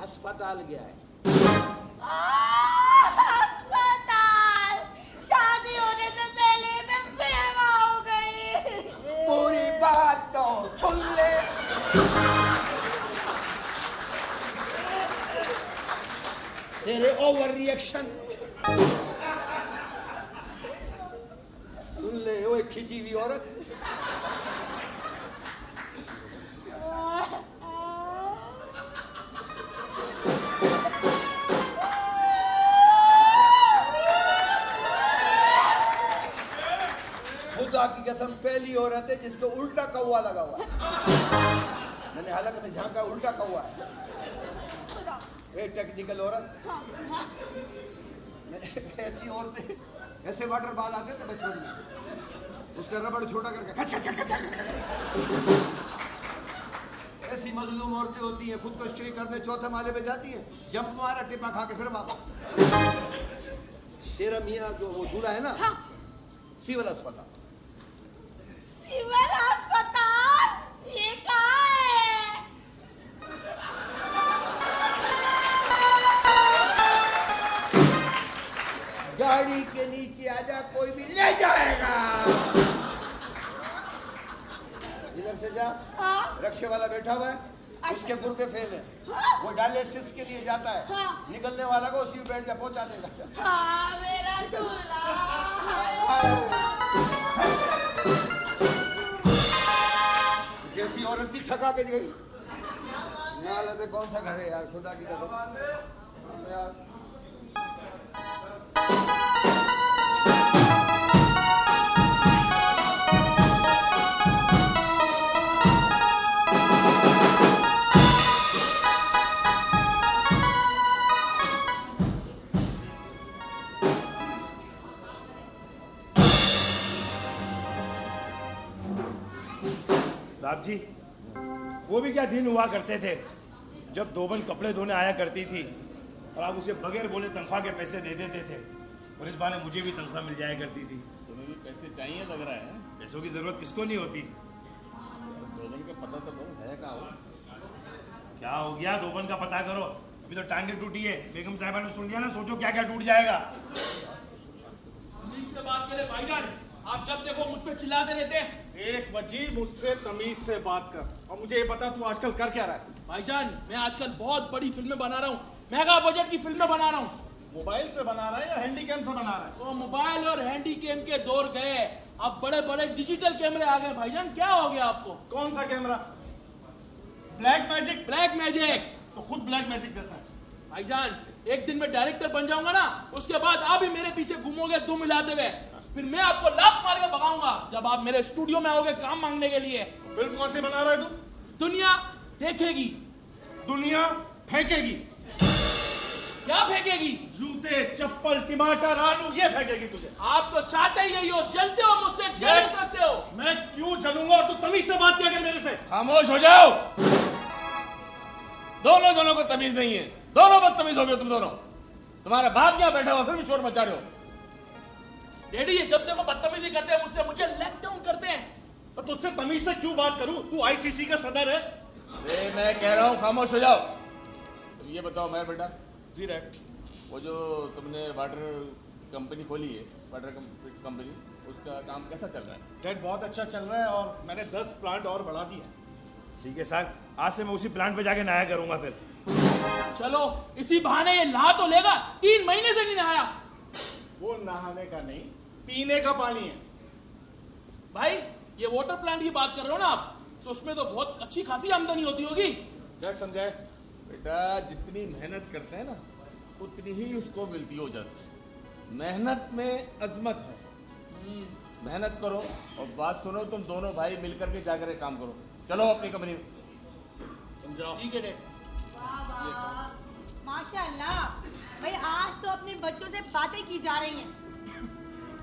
अस्पताल गया है। अस्पताल? शादी होने से पहले मैं बेवा हो गई। पूरी बात तो सुन ले। तेरे ओवर रिएक्शन सुन ले, वो एक खिंची हुई औरत। खुदा की कसम पहली औरत है जिसको उल्टा कौवा लगा हुआ है। मैंने हालांकि मैं झांका, उल्टा कौवा है। एक टेक्निकल औरत। ऐसी औरतें, ऐसे वाटर बाल आते थे बचपन में, उसका रबड़ छोटा करके खच खच खच खच। ऐसी मजलूम औरतें होती हैं, खुद को स्टे करने चौथे माले पे जाती हैं, जंप मारा, टिपा खा के फिर वापस। तेरा मियाँ जो वो दूल्हा है ना, हाँ? सिविल अस्पताल। सिविल अस्पताल? ये कहाँ है? गाड़ी के नीचे आजा, कोई भी ले जाएगा। इधर से जा, हाँ? रक्षे वाला बैठा हुआ है, उसके गुर्दे फेल है, वो डायलिसिस के लिए जाता है, हाँ? निकलने वाला को उसी में बैठ जा, पहुंचा देगा। हाँ, मेरा दूल्हा। जैसी औरत थी थका के गई। नालते कौन सा घर है यार, खुदा की कसम यार। साहब जी, वो भी क्या दिन हुआ करते थे जब दोबन कपड़े धोने आया करती थी और आप उसे बगैर बोले तनख्वाह के पैसे दे देते थे, और इस बहाने मुझे भी तनख्वाह मिल जाया करती थी। तुम्हें भी पैसे चाहिए लग रहा है। पैसों की जरूरत किसको नहीं होती। दोनों का पता तो करो है कहाँ हो। क्या हो गया, दोबन का पता करो। अभी तो टांगे टूटी है, बेगम साहिबा ने सुन लिया ना, सोचो क्या क्या टूट जाएगा। तमीज से बात करे भाईजान, आप जब देखो मुझ पे चिल्लाते रहते हैं। एक वजी मुझसे तमीज से बात कर, और मुझे ये बता तू आजकल कर क्या रहा है। भाईजान मैं आजकल बहुत बड़ी फिल्में बना रहा हूँ, मेगा बजट की फिल्में बना रहा हूँ। मोबाइल से बना रहा है या हैंडीकैम से बना रहा है? वो मोबाइल और हैंडीकैम के दौर गए, अब बड़े बड़े डिजिटल कैमरे आ गए। भाईजान क्या हो गया आपको? कौन सा camera? Black magic? Black magic तो खुद ब्लैक मैजिक जैसा है। भाईजान एक दिन मैं डायरेक्टर बन जाऊंगा ना, उसके बाद आप ही मेरे पीछे घूमोगे दुम मिलाते हुए, फिर मैं आपको लात मार के भगाऊंगा जब आप मेरे स्टूडियो में आओगे काम मांगने के लिए। फिल्म कौन सी बना रहा है तू? दुनिया देखेगी। दुनिया फेंकेगी। क्या फेंकेगी? जूते, चप्पल, टमाटर, आलू, ये फेंकेगी तुझे। आप तो चाहते ही यही हो, जलते हो मुझसे, जल सकते हो। मैं क्यों जलूंगा? और तू तमीज से बात किया कर मेरे से। खामोश हो जाओ। दोनों को तमीज नहीं है, दोनों बदतमीज हो गए तुम दोनों। तुम्हारा बाप यहाँ बैठा हुआ फिर भी शोर मचा रहे हो। डैडी ये जब देखो बदतमीजी करते हैं मुझसे, मुझे लेट डाउन करते हैं। तो तुझसे तमीज से क्यों बात करूं? तू आईसीसी का सदर है। मैं कह रहा हूँ खामोश हो जाओ। तुम ये बताओ मेरा बेटा, जी रैट, वो जो तुमने वाटर कंपनी खोली है, वाटर कंपनी, उसका काम कैसा चल रहा है? डैड बहुत अच्छा चल रहा है और मैंने 10 प्लांट और बढ़ा दिए। ठीक है सर, आज से मैं उसी प्लांट पे जाके नहाया करूंगा फिर। चलो इसी बहाने ये नहा तो लेगा, 3 महीने से नहीं नहाया। वो नहाने का नहीं, पीने का पानी है। भाई ये वाटर प्लांट की बात कर रहे हो ना आप, तो उसमें तो बहुत अच्छी खासी आमदनी होती होगी। डैड समझाए? बेटा जितनी मेहनत करते हैं ना उतनी ही उसको मिलती हो जाती है। मेहनत में अजमत है। मेहनत करो और बात सुनो, तुम दोनों भाई मिलकर के जाकर काम करो। चलो अपनी कंपनी में। समझाओ। ठीक है डैड। वाह वाह, माशाल्लाह। भाई आज तो अपने बच्चों से बातें की जा रही हैं।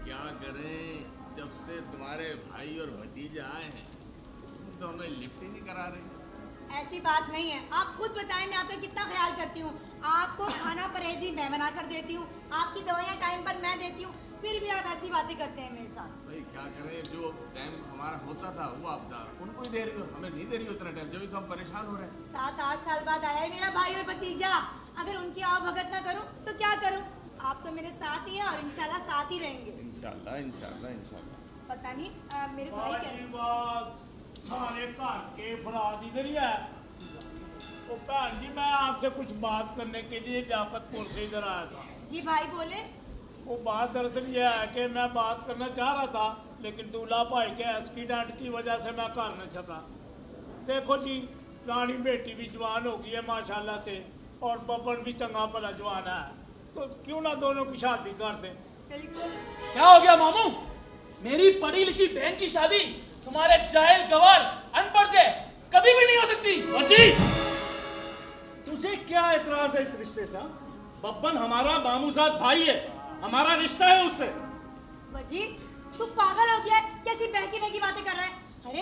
क्या करें, जब से तुम्हारे भाई और भतीजे आए हैं तो हमें लिफ्ट ही नहीं करा रहे। ऐसी बात नहीं है, आप खुद बताएं मैं आपका कितना ख्याल करती हूँ। आपको खाना परहेजी मैं बना कर देती हूँ, आपकी दवाइयाँ टाइम पर मैं देती हूँ, फिर भी आप ऐसी बातें करते हैं मेरे साथ। भाई क्या करें, जो टाइम हमारा होता था वो आप उनको ही दे रही हो, हमें नहीं दे रही हो उतना टाइम, जब तो हम परेशान हो रहे हैं। 7-8 साल बाद आया है मेरा भाई और भतीजा, अगर उनकी आवभगत ना करूं तो क्या करूं? आप तो मेरे साथ ही हैं और इंशाल्लाह साथ ही रहेंगे। इंशाल्लाह इंशाल्लाह इंशाल्लाह। पता नहीं मेरे भाई क्या सारे घर के फराद इधर ही है। तो भैन जी मैं आपसे कुछ बात करने के लिए लियाकतपुर से इधर आया था। जी भाई बोले। वो बात दरअसल ये है कि मैं बात करना चाह रहा था, लेकिन दूल्हा भाई के एक्सीडेंट की वजह से मैं कर नहीं सका। देखो जी, रानी बेटी भी जवान हो गई है माशाल्लाह से, और बब्बन भी चंगा भला जवान है, तो क्यों ना दोनों की शादी कर दें। क्या हो गया मामू? मेरी पढ़ी लिखी बहन की शादी तुम्हारे जाहिल गवार अनपढ़ से कभी भी नहीं हो सकती। वजी, तुझे क्या एतराज है इस रिश्ते से? बब्बन हमारा मामूजाद भाई है, हमारा रिश्ता है उससे। वजी तू पागल हो गया है? कैसी बहकी बहकी बातें कर रहा है? अरे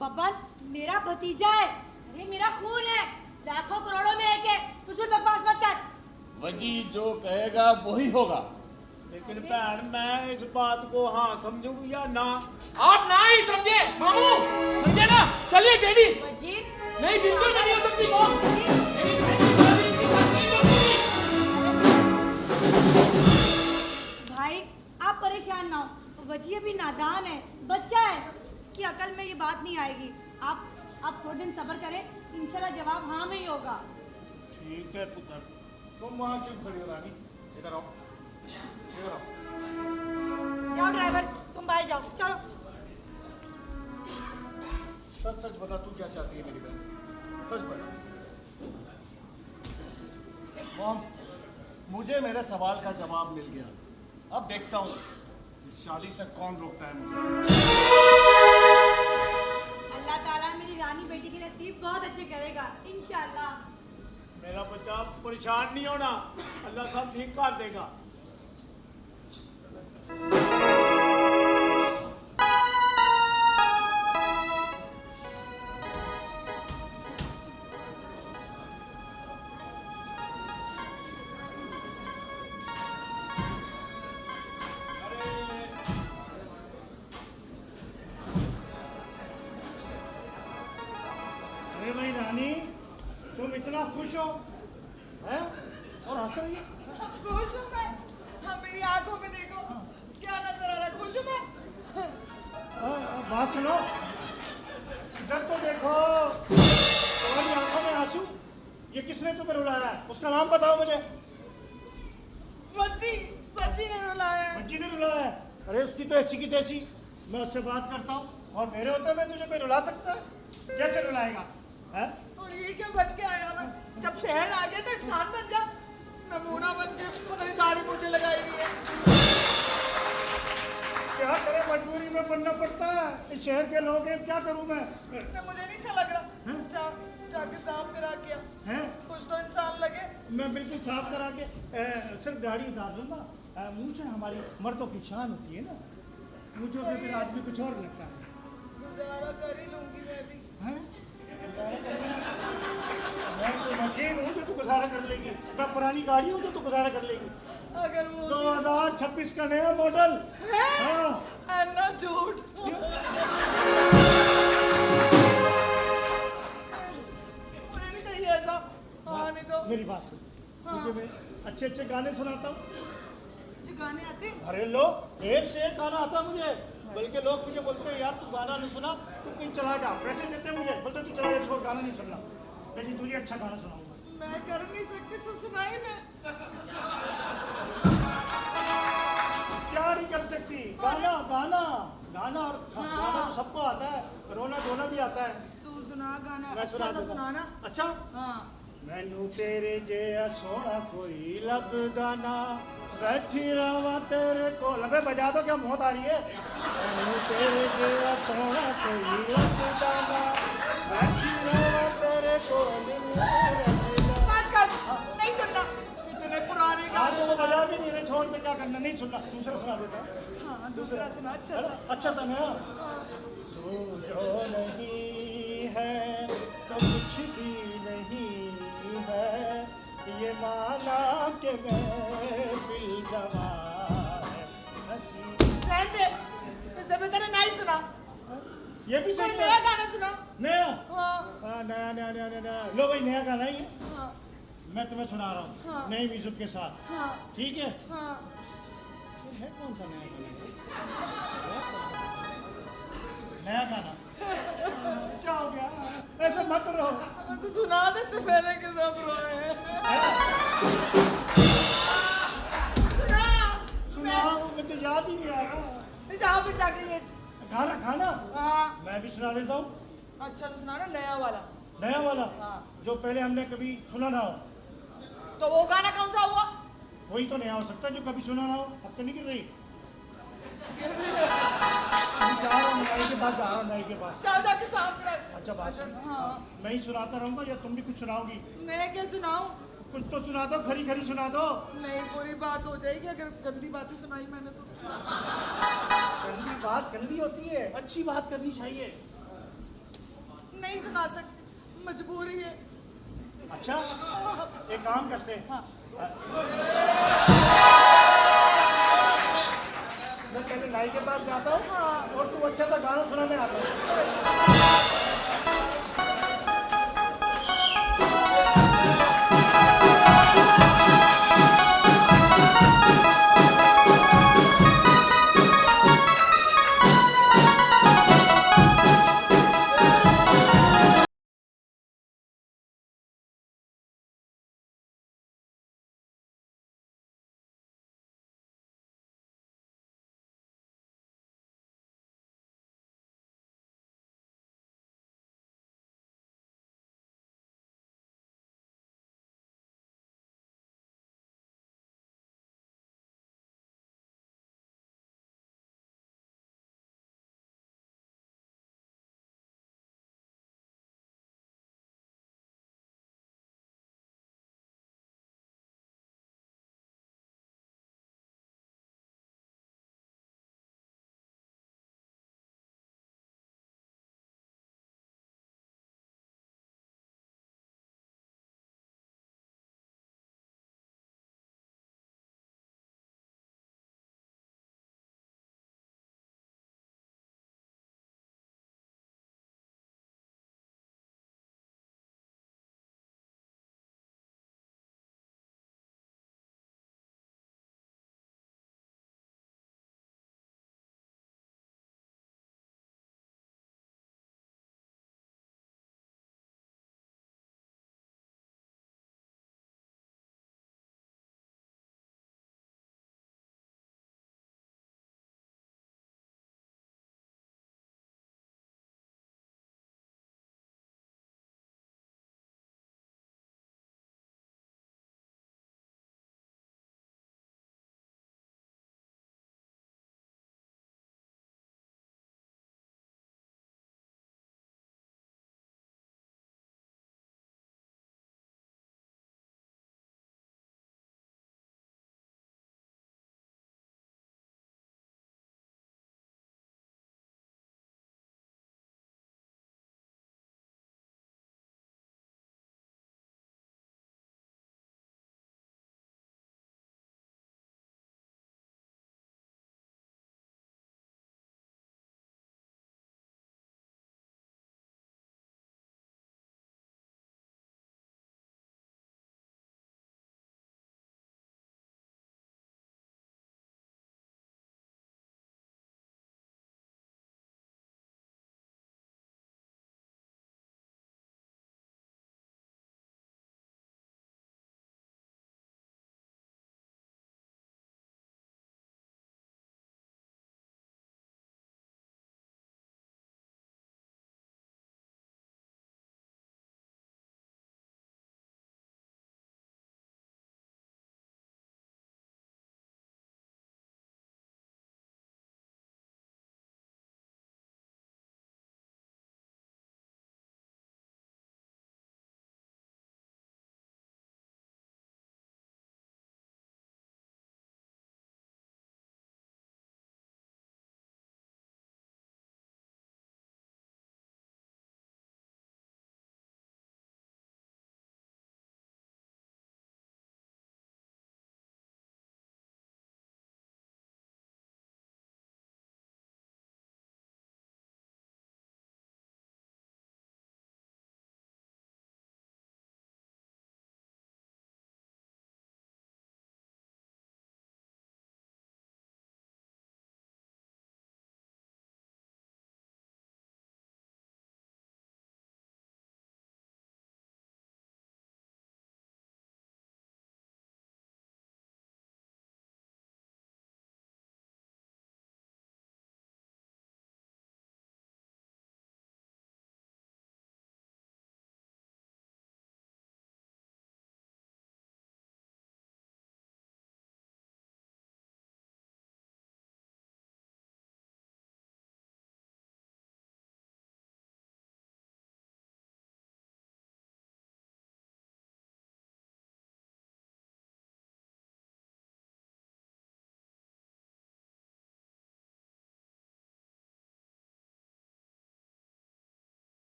बब्बन मेरा भतीजा है, अरे मेरा खून है, लाखों करोड़ों में एक है, तुझे बकवास मत कर। वजी जो कहेगा वही होगा। लेकिन बहन मैं इस बात को हाँ समझूं या ना? आप ना ही समझे मामू, समझे ना? चलिए डैडी। वजी नहीं बिल्कुल भी नहीं हो सकती मॉम, मेरी बहन की शादी इसके साथ नहीं हो सकती। भाई आप परेशान ना हो, वजी अभी नादान है, बच्चा है, उसकी अकल में ये बात नहीं आएगी। आप थोड़े दिन सब्र करें, इंशाल्लाह जवाब हाँ में ही होगा। ठीक है पुत्र। तुम वहां क्यों खड़ी हो रानी? इधर आओ, इधर आओ। जाओ ड्राइवर, तुम बाहर जाओ, चलो। सच सच बता, तू क्या चाहती है मेरी बहन? सच बता। मॉम, मुझे मेरे सवाल का जवाब मिल गया, अब देखता हूँ इस शादी से कौन रोकता है मुझे। अल्लाह ताला मेरी रानी बेटी की नसीब बहुत अच्छे करेगा इंशाल्लाह। मेरा बच्चा परेशान नहीं होना, अल्लाह सब ठीक कर देगा। अरे भाई रानी, तुम इतना खुश हो हैं और हंस रही है? खुश हूँ मैं। हाँ, मेरी आंखों में देखो क्या नजर आ रहा है। खुश हूँ मैं। बात सुनो, इधर तो देखो, तुम्हारी आंखों में आंसू। ये किसने तुम्हें रुलाया है? उसका नाम बताओ मुझे। बच्ची बच्ची ने रुलाया है। बच्ची ने रुलाया है? अरे उसकी तो ऐसी की तैसी। मैं उससे बात करता हूँ और मेरे होते में तुझे कोई रुला सकता है? कैसे रुलाएगा है? और ये क्या बन के आया मैं? जब शहर आ गया तो इंसान बन जा। नमूना बन के पता नहीं दाढ़ी मुझे लगाई हुई है। क्या करे, मजबूरी में बनना पड़ता है। इस शहर के लोग हैं, क्या करूं मैं? मुझे नहीं अच्छा लग रहा। जाके साफ करा के हैं? कुछ तो इंसान लगे। मैं बिल्कुल साफ करा के सिर्फ दाढ़ी उतार लूंगा। मुझे हमारी मर्दों की शान होती है ना, मुझे तो फिर आदमी कुछ और लगता है। गुजारा कर ही लूंगी मैं भी। हैं? मैं तो मशीन हूँ जो तू गुजारा कर लेगी। मैं पुरानी गाड़ी हूँ जो तू गुजारा कर लेगी। अगर वो 2026 का नया मॉडल है हाँ। ना झूठ। मुझे नहीं चाहिए ऐसा। हाँ, नहीं तो मेरी बात सुन, तुझे मैं अच्छे अच्छे गाने सुनाता हूँ। मुझे गाने आते। अरे लो, एक से एक गाना आता मुझे। बल्कि लोग मुझे बोलते हैं यार तू गाना नहीं सुना, तू कहीं चला जा। पैसे देते हैं मुझे, बोलते तू चला जा, छोड़ गाना नहीं सुनना। लेकिन तुझे अच्छा गाना सुनाऊंगा। मैं कर नहीं सकती तो सुनाई दे। क्या नहीं कर सकती? गाना गाना गाना और गाना तो सबको आता है, रोना धोना भी आता है। तू सुना गाना। मैं अच्छा सुना सा दूंगा। सुनाना। अच्छा, हाँ। मैनू तेरे जे सोना कोई लगदा ना, बैठी रवा तेरे को। लबे बजा दो, क्या मौत आ रही है? मैनू तेरे जे सोना कोई लगदा ना, बैठी रवा तेरे को। बात कर। नहीं सुनना। इतने पुराने गाने तो वो सुना। बजा भी नहीं रहे, छोड़ के क्या करना? नहीं सुनना, दूसरा सुना देता। हाँ, दूसरा सुना अच्छा सा। अच्छा था ना। तू जो नहीं है तो कुछ भी नहीं है, ये माना के मैं दिल जवा है हंसी। रहने दे। इससे बेहतर है ना ही सुना। ये भी कोई सही नया है। गाना सुना। नया? हाँ। हाँ, नया नया नया नया नया। लो भाई, नया गाना ही है। हाँ। मैं तुम्हें सुना रहा हूँ हाँ। नई म्यूजिक के साथ। हाँ। ठीक है? हाँ। ये है कौन सा नया गाना? नया गाना क्या हो गया? ऐसे मत रहो। तू सुना दे, इससे पहले के सब रोए हैं। सुना, मुझे याद ही नहीं आ रहा। जाओ फिर जाके ये। गाना गाना हाँ। मैं भी सुना देता हूँ। अच्छा तो सुना ना नया वाला। नया वाला हाँ। जो पहले हमने कभी सुना ना हो। तो वो गाना कौन सा हुआ? वही तो नया हो सकता है जो कभी सुना ना हो। अब तो नहीं गिर रही। जा रहा हूँ नाई के पास, जा रहा हूँ नाई के पास। जाओ जाके साफ करा। अच्छा बात सुन। हाँ। मैं ही सुनाता रहूंगा या तुम भी कुछ सुनाओगी? मैं क्या सुनाऊं? कुछ तो सुना दो, खरी खरी सुना दो। नहीं, बुरी बात हो जाएगी अगर गंदी बातें सुनाई मैंने तो। गंदी बात गंदी होती है, अच्छी बात करनी चाहिए। नहीं सुना सकती, मजबूरी है। अच्छा, एक काम करते हैं। हाँ। मैं पहले नाई के पास जाता हूँ हाँ। और तू अच्छा सा गाना सुनाने आता है।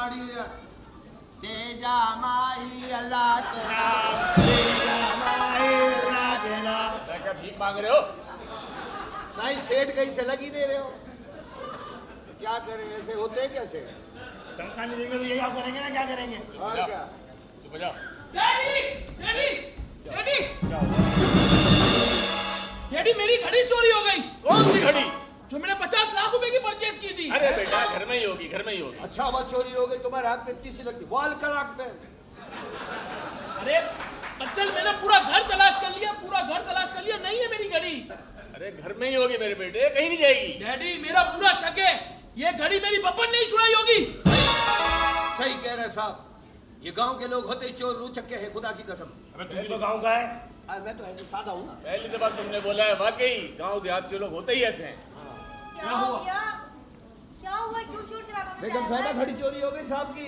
गाड़ी तेजा माही अल्लाह के नाम, तेजा माही अल्लाह के नाम। क्या भीख मांग रहे हो? साईं सेठ कहीं से लगी दे रहे हो, क्या करें, ऐसे होते हैं कैसे? तनख्वाह नहीं देंगे तो यही आप करेंगे ना, क्या करेंगे? और क्या? तू बजाओ। डैडी डैडी डैडी डैडी मेरी घड़ी चोरी हो गई। कौन सी घड़ी? जो मैंने 50 लाख रुपए की परचेज की थी। अरे बेटा घर में ही होगी, घर में ही होगी। अच्छा बात चोरी हो गई, तुम्हारे हाथ में इतनी सी लगती, वाल कलाक पे। अरे बच्चन मैंने पूरा घर तलाश कर लिया, पूरा घर तलाश कर लिया, नहीं है मेरी घड़ी। अरे घर में ही होगी मेरे बेटे, कहीं नहीं जाएगी। डैडी मेरा पूरा शक है, ये घड़ी मेरी बब्बन ने ही चुराई होगी। सही कह रहे साहब, ये गांव के लोग होते ही चोर रू चक्के हैं, खुदा की कसम। अबे तू भी तो गाँव का है। मैं तो ऐसे सादा हूँ ना। पहली दफा तुमने बोला है, वाकई गांव देहात के लोग होते ही ऐसे हैं। क्या हो गया? क्या हुआ? क्यों शोर शराबा मचा बेगम है? साहब घड़ी चोरी हो गई साहब की।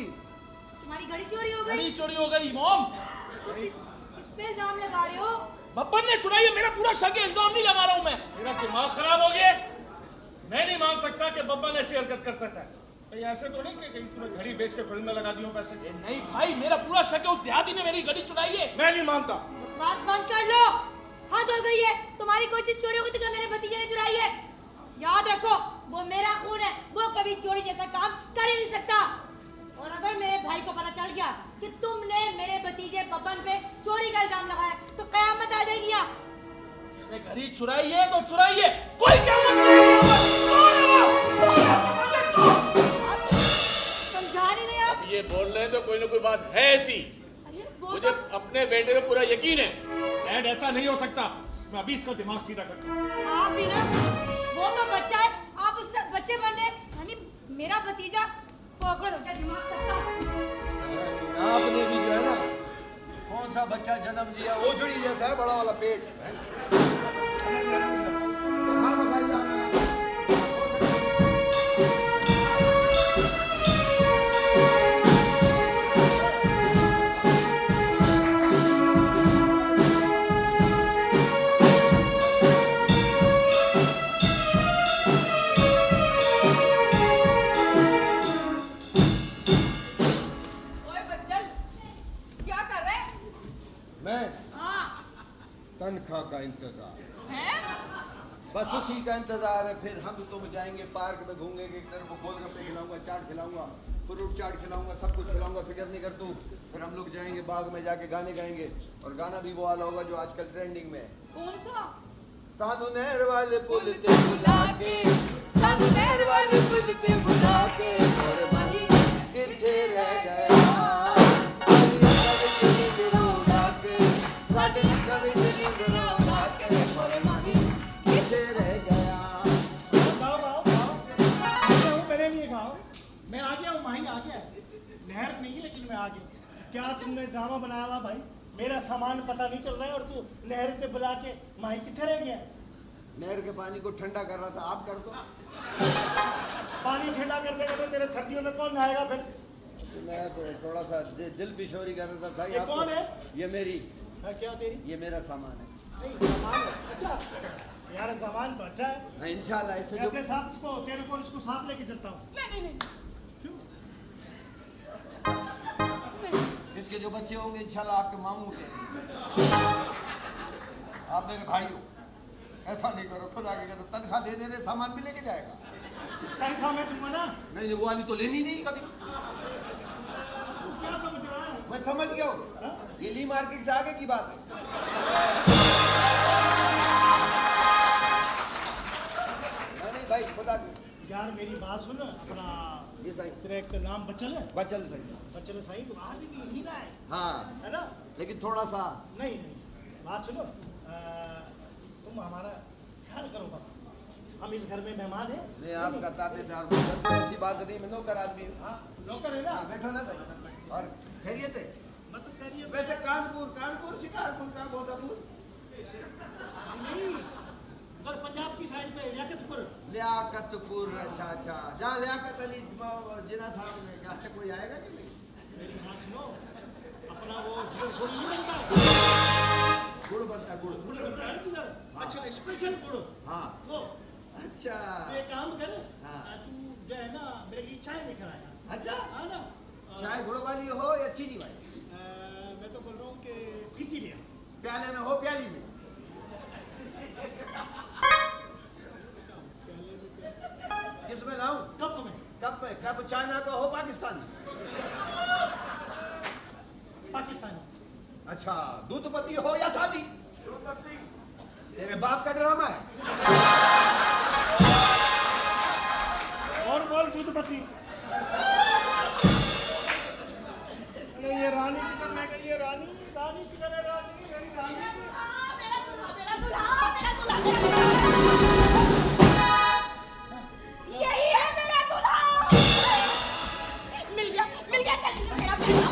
तुम्हारी घड़ी चोरी हो गई? घड़ी चोरी हो गई मॉम। तो किस पे इल्जाम लगा रहे हो? बब्बन ने चुराई है, मेरा पूरा शक है, इल्जाम नहीं लगा रहा हूँ मैं। मेरा दिमाग खराब हो गया। मैं नहीं मान सकता कि बब्बन ऐसी हरकत कर सकता है। कहीं ऐसे तो नहीं कि कहीं तुम्हें घड़ी बेच के फिल्म में लगा दी हो पैसे? ये नहीं भाई, मेरा पूरा शक है, उस देहाती ने मेरी घड़ी चुराई है। मैं नहीं मानता। बात बंद कर लो, हद हो गई है। तुम्हारी कोई चीज चोरी होगी तो क्या मेरे भतीजे ने चुराई है? याद रखो, वो मेरा खून है, वो कभी चोरी जैसा काम कर ही नहीं सकता। और अगर मेरे भाई को पता चल गया कि तुमने मेरे भतीजे बब्बन पे चोरी का इल्जाम लगाया तो कयामत आ जाएगी। उसने घड़ी चुराई है तो चुराई है, कोई क़यामत नहीं आएगी। चोर है वो, चोर है, चोर। समझा नहीं रहे आप? ये बोल रहे हैं तो कोई ना कोई बात है ऐसी। अरे वो मुझे तो अपने बेटे पे पूरा यकीन है। डैड ऐसा नहीं हो सकता, मैं अभी इसका दिमाग सीधा करता हूँ। आप भी ना, वो तो बच्चा है, आप उससे बच्चे बन रहे। यानी मेरा भतीजा पागल हो गया, दिमाग सबका। आपने भी जो है ना, कौन सा बच्चा जन्म दिया, ओझड़ी जैसा है बड़ा वाला पेट। ओए बच्चल, क्या कर रहे? मैं हाँ तनख्वाह का इंतजार, हैं? बस उसी का इंतजार है। फिर हम तुम जाएंगे पार्क में, घूमेंगे, एक तरफ गोलगप्पे खिलाऊंगा, चाट खिलाऊंगा, फ्रूट चाट खिलाऊंगा, सब कुछ खिलाऊंगा, फिक्र नहीं कर तू। फिर हम लोग जाएंगे बाग में, जाके गाने गाएंगे, और गाना भी वो वाला होगा जो आजकल ट्रेंडिंग में है। कौन सा? सानू नहर वाले पुल ते बुला के, सानू नहर वाले पुल ते बुला के, और माही किथे रह गया, साडी कभी नींद ना उड़ा के, और माही किथे रह गया। गाँव गाँव गाँव मेरे लिए गाँव। मैं आ गया हूँ, माही आ गया है। नहर नहीं लेकिन मैं आ गया। क्या तुमने ड्रामा बनाया हुआ भाई? मेरा सामान पता नहीं चल रहा है और तू नहर पे बुला के माही किथे रह गया? नहर के पानी को ठंडा कर रहा था, आप कर दो। पानी ठंडा कर देगा तो तेरे सर्दियों में कौन नहाएगा फिर? मैं तो थोड़ा सा दिल भी शोरी कर रहा था। ये कौन है? ये मेरी, हाँ, क्या तेरी? ये मेरा सामान है। नहीं सामान है। अच्छा यार सामान तो अच्छा है। हाँ, इंशाल्लाह इससे मैं जो अपने साथ इसको तेरे को इसको साथ लेके चलता हूँ। नहीं नहीं इसके जो बच्चे होंगे इंशाल्लाह आपके मामू के। आप मेरे भाई हो, ऐसा नहीं करो, खुदा के कहते तनख्वाह दे दे, सामान भी लेके जाएगा। तनख्वाह मैं दूंगा ना। नहीं वो वाली तो लेनी नहीं कभी। तू क्या समझ रहा है? मैं समझ गया हूँ, ये ली मार्केट से आगे की बात है। नहीं भाई खुदा की। यार मेरी बात सुन, अपना ये सही, तेरा एक तो नाम बचल है। बचल सही। बचल सही तो आज भी हीरा है, हाँ, है ना? लेकिन थोड़ा सा नहीं नहीं बात सुनो, तुम हमारा ख्याल करो बस। हम इस घर में मेहमान हैं। मैं आपका ताबेदार हूँ, ऐसी बात नहीं, मैं नौकर आदमी हूँ। हाँ नौकर है ना? हाँ, बैठो ना सही। और खैरियत है? मतलब खैरियत वैसे कानपुर शिकारपुर का गोदापुर नहीं, उधर पंजाब की साइड पे लियाकतपुर। लियाकतपुर, अच्छा जहाँ लियाकत अली जिना साहब ने कहा कोई आएगा कि नहीं? मेरी बात सुनो, अपना वो जो गुड़ नहीं बनता है, गुड़ बनता, गुड़ गुड़ बनता है ना किधर? अच्छा स्पेशल गुड़। हाँ, वो अच्छा तो एक काम कर, हाँ। तू जो है ना मेरे लिए चाय लेकर आया। अच्छा, हाँ ना, चाय गुड़ वाली हो या चीनी वाली? मैं तो बोल रहा हूँ कि फीकी लिया। प्याले में हो प्याली में? किसमें लाऊं? कब तुम्हें? कप में? कप चाइना का हो पाकिस्तानी? पाकिस्तानी। अच्छा, दूधपति हो या शादी? तेरे बाप का ड्रामा है। और बोल दूधपति। अरे ये रानी की तरह मैं कही, ये रानी रानी की तरह रानी मेरी रानी। मेरा दूल्हा मेरा दूल्हा मेरा दूल्हा यही है मेरा दूल्हा। मिल गया चल सेरा पहनो।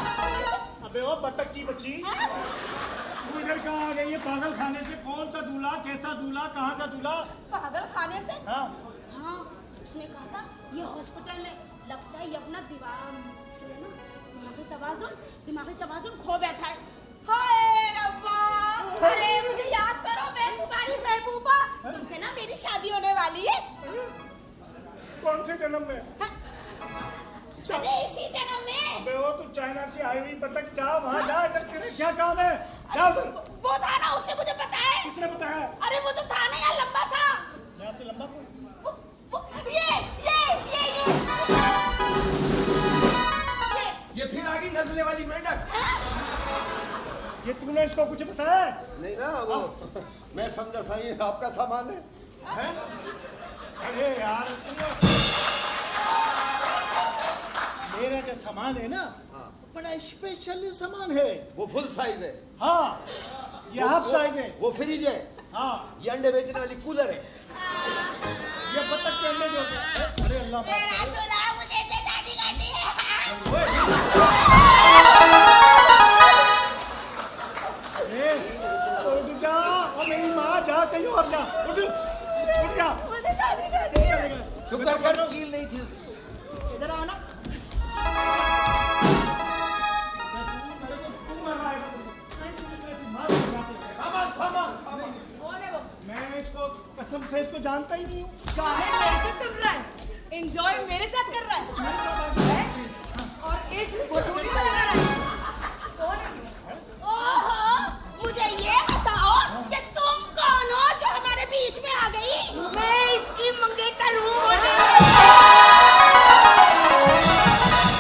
अबे ओ बतख की बच्ची, तू इधर कहाँ आ गई है? पागल खाने से कौन सा दूल्हा, कैसा दूल्हा, कहाँ का दूल्हा? पागल खाने से? हाँ हाँ, उसने कहा था ये हॉस्पिटल में लगता है ये अपना दिमागी तवाजुन खो बैठा है। हाय रब्बा, अरे मुझे याद करो, मैं तुम्हारी महबूबा, तुमसे ना मेरी शादी होने वाली है। कौन से जन्म में? अरे इसी जन्म में। अबे वो तू चाइना से आई हुई बतख, जा वहाँ जा, इधर तेरे क्या काम है? जा उधर। वो था ना, उसने मुझे बताया। किसने बताया? अरे वो जो था ना यार लंबा सा, यहाँ से लंबा कोई? ये फिर आ गई नजले वाली मेंढक। ये तूने इसको कुछ बताया? नहीं ना, वो मैं समझा सही आपका सामान है। हैं? अरे यार मेरा जो सामान है ना, बड़ा स्पेशल सामान है। वो फुल साइज है। हाँ, ये हाफ साइज है। वो फ्रिज है। हाँ, ये अंडे बेचने वाली कूलर है। ये बतख के अंडे जो अरे अल्लाह मेरा दूल्हा मुझे से शादी करनी है। उठ जा, और मेरी माँ जा कहीं और जा। उठ जा। मुझे शादी करनी है। शुक्र कर कील नहीं थी। इधर आओ ना। मैं इसको कसम से इसको जानता ही नहीं हूँ। गाने मेरे से सुन रहा है, एंजॉय मेरे साथ कर रहा है, और इस बटूनी से लगा रहा है। कौन है? ओहो, मुझे ये बताओ कि तुम कौन हो जो हमारे बीच में आ गई? मैं इसकी मंगेतर हूँ।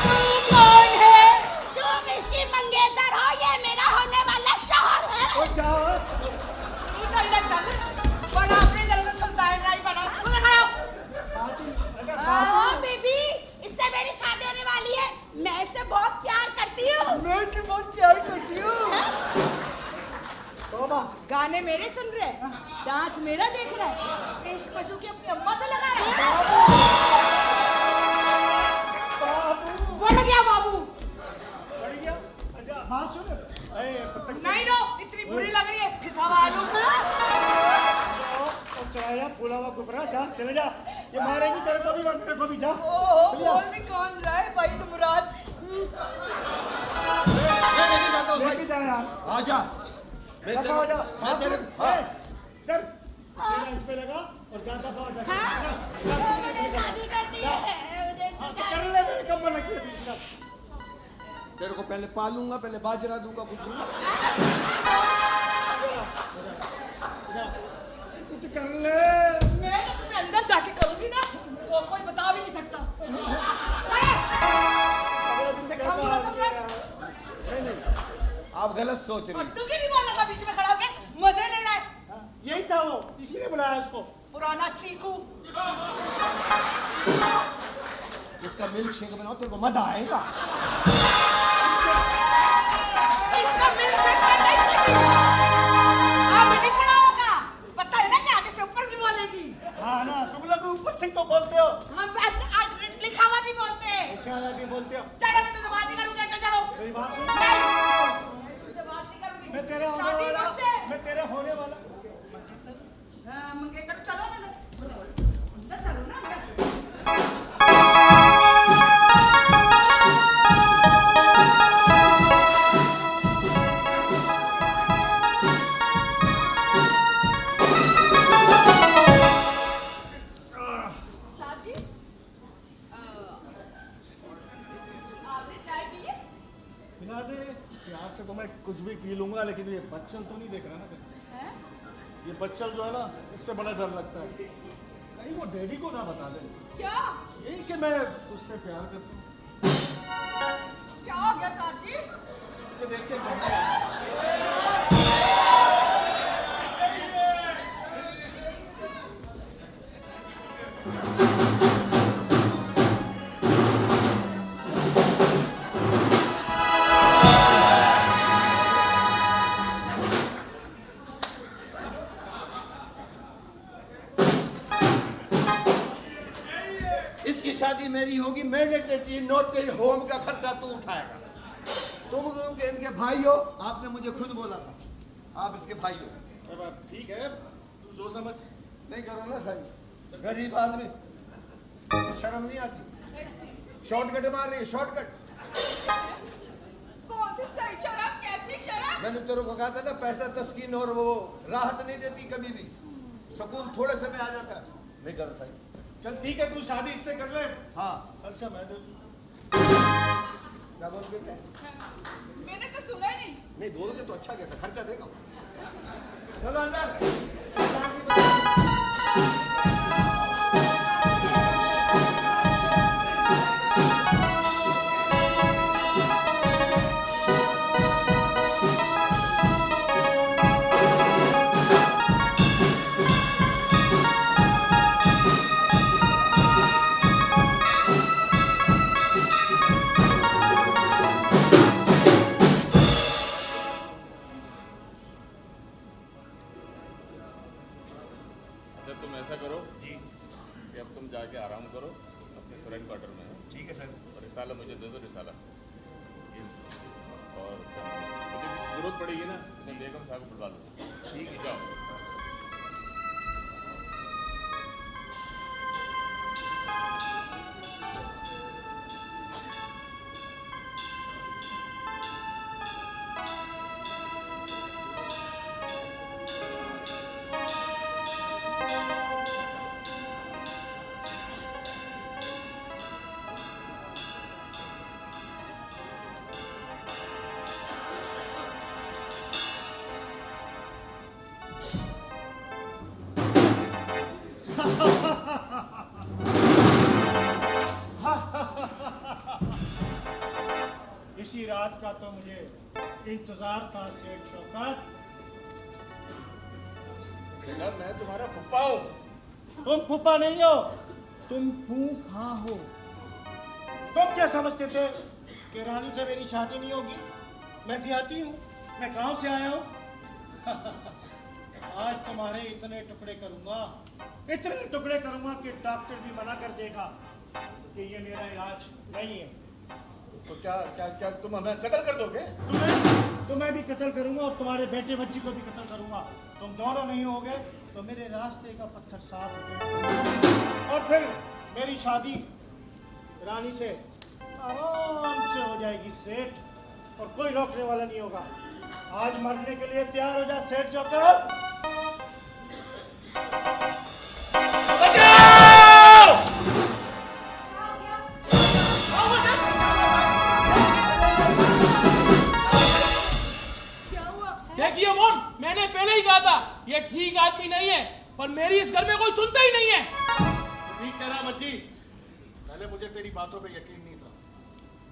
तुम कौन है? तुम इसकी मंगेतर हो, ये मेरा होने वाला शौहर है। तू चल जा, चल, बड़ा अपनी तरह से सुल्तान राय बना। तू दिखाओ। हाँ बेबी, इससे मेरी शादी होने वाली है। मैं इससे बहुत प्यार करती हूँ। मैं तो बहुत प्यार करती हूँ। तौबा। गाने मेरे सुन रहे हैं, डांस मेरा देख रहा है, इश्क पशु की अपनी अम्मा से लगा रहा है। बढ़ गया बाबू। बढ़ गया? अच्छा, बात सुन। नहीं रो, इतनी बुरी लग रही है, फिसावा आलू। चलाया फूला हुआ गुबरा, जा चले जा। ये मारेगी तेरे को भी और मेरे को भी, जा। ओहो, बोल भी कौन रहा है भाई तुम मुराद? लेके जा यार। आजा। मैं दफा हो जा। मैं तेरे डर तेरा इस पे लगा और जा दफा हो जा। हाँ, मुझे शादी करनी है। मुझे हाँ, इससे तो कर शादी ले, मेरे कम लगी है तीसरा। तेरे को पहले पालूंगा, पहले बाजरा दूंगा, कुछ दूंगा। कुछ कर ले। मैं तो तुम्हें अंदर जाके करूंगी ना, वो कोई बता भी नहीं सकता। इससे कम बुरा चल रहा है। आप गलत सोच रही और हैं। तू क्यों नहीं बोल रहा था बीच में खड़ा होके? मजे ले रहा है। यही था वो, इसी ने बुलाया उसको। पुराना चीकू। इसका मिल्क शेक बनाओ, तेरे को मजा आएगा। इसका मिल से आप नहीं खड़ा होगा, पता है ना कि आगे से ऊपर भी बोलेगी। हाँ ना, तुम लोग ऊपर से ही तो बोलते हो। हम लिखा हुआ भी बोलते हैं। क्या भी बोलते हो? चलो मैं तुझसे बात नहीं करूंगी, चलो। मेरी बात सुन। नहीं, तुझसे बात नहीं करूंगी। मैं तेरे होने शादी वाला, मुझसे। मैं तेरे होने वाला। हाँ, मंगेतर चलो ना, अंदर चलो ना, अंदर। साहब जी, आपने चाय पी लगा दे। प्यार से तो मैं कुछ भी पी लूंगा, लेकिन ये बच्चल तो नहीं देख रहा ना कहीं। हैं? ये बच्चल जो है ना, इससे बड़ा डर लगता है। नहीं वो डैडी को ना बता दे क्या यही कि मैं तुझसे प्यार करता हूँ। क्या हो गया साथी? ये देख के कहना है। इसकी शादी मेरी होगी, मैंडेटरी नोट तेरी होम का खर्चा तू उठाएगा। तुम के इनके भाई हो, आपने मुझे खुद बोला था आप इसके भाई हो। अब ठीक है, तू जो समझ। नहीं करो ना सही, गरीब आदमी शर्म नहीं आती। शॉर्टकट मार रही है, शॉर्टकट। कौन सी सही शराब, कैसी शराब? मैंने तेरे को कहा था ना, पैसा तस्कीन और वो राहत नहीं देती कभी भी, सुकून थोड़े से में आ जाता है। नहीं करो सही। चल ठीक है, तू शादी इससे कर ले। हाँ अच्छा मैं दे दूँ। क्या बोल के क्या? मैंने तो सुना ही नहीं। नहीं बोल के तो अच्छा क्या था, खर्चा देगा। चलो अंदर। अच्छा तुम ऐसा करो जी कि अब तुम जाके आराम करो अपने सरेंट क्वार्टर में। ठीक है सर। और रिसाला मुझे दे दो, रिसाला। और मुझे किसी जरूरत पड़ेगी ना तो मैं बेगम साहब को बुलवा दूँ। ठीक है जाओ। इसी रात का तो मुझे इंतजार था सेठ शौकत। बेटा मैं तुम्हारा फुप्पा हूँ। तुम फूफा नहीं हो, तुम फूफा हो। तुम क्या समझते थे कि रानी से मेरी शादी नहीं होगी? मैं देहाती हूँ, मैं गांव से आया हूँ। आज तुम्हारे इतने टुकड़े करूंगा, इतने टुकड़े करूंगा कि डॉक्टर भी मना कर देगा कि ये मेरा इलाज नहीं है। तो क्या क्या क्या तुम हमें कत्ल कर दोगे? तुम्हें भी कत्ल करूंगा और तुम्हारे बेटे बच्ची को भी कत्ल करूंगा। तुम दोनों नहीं होगे तो मेरे रास्ते का पत्थर साफ हो गया और फिर मेरी शादी रानी से आराम से हो जाएगी सेठ, और कोई रोकने वाला नहीं होगा। आज मरने के लिए तैयार हो जा सेठ जोकर। देखिए मोन, मैंने पहले ही कहा था ये ठीक आदमी नहीं है, पर मेरी इस घर में कोई सुनता ही नहीं है। ठीक कह रहा बच्ची, पहले मुझे तेरी बातों पे यकीन नहीं था,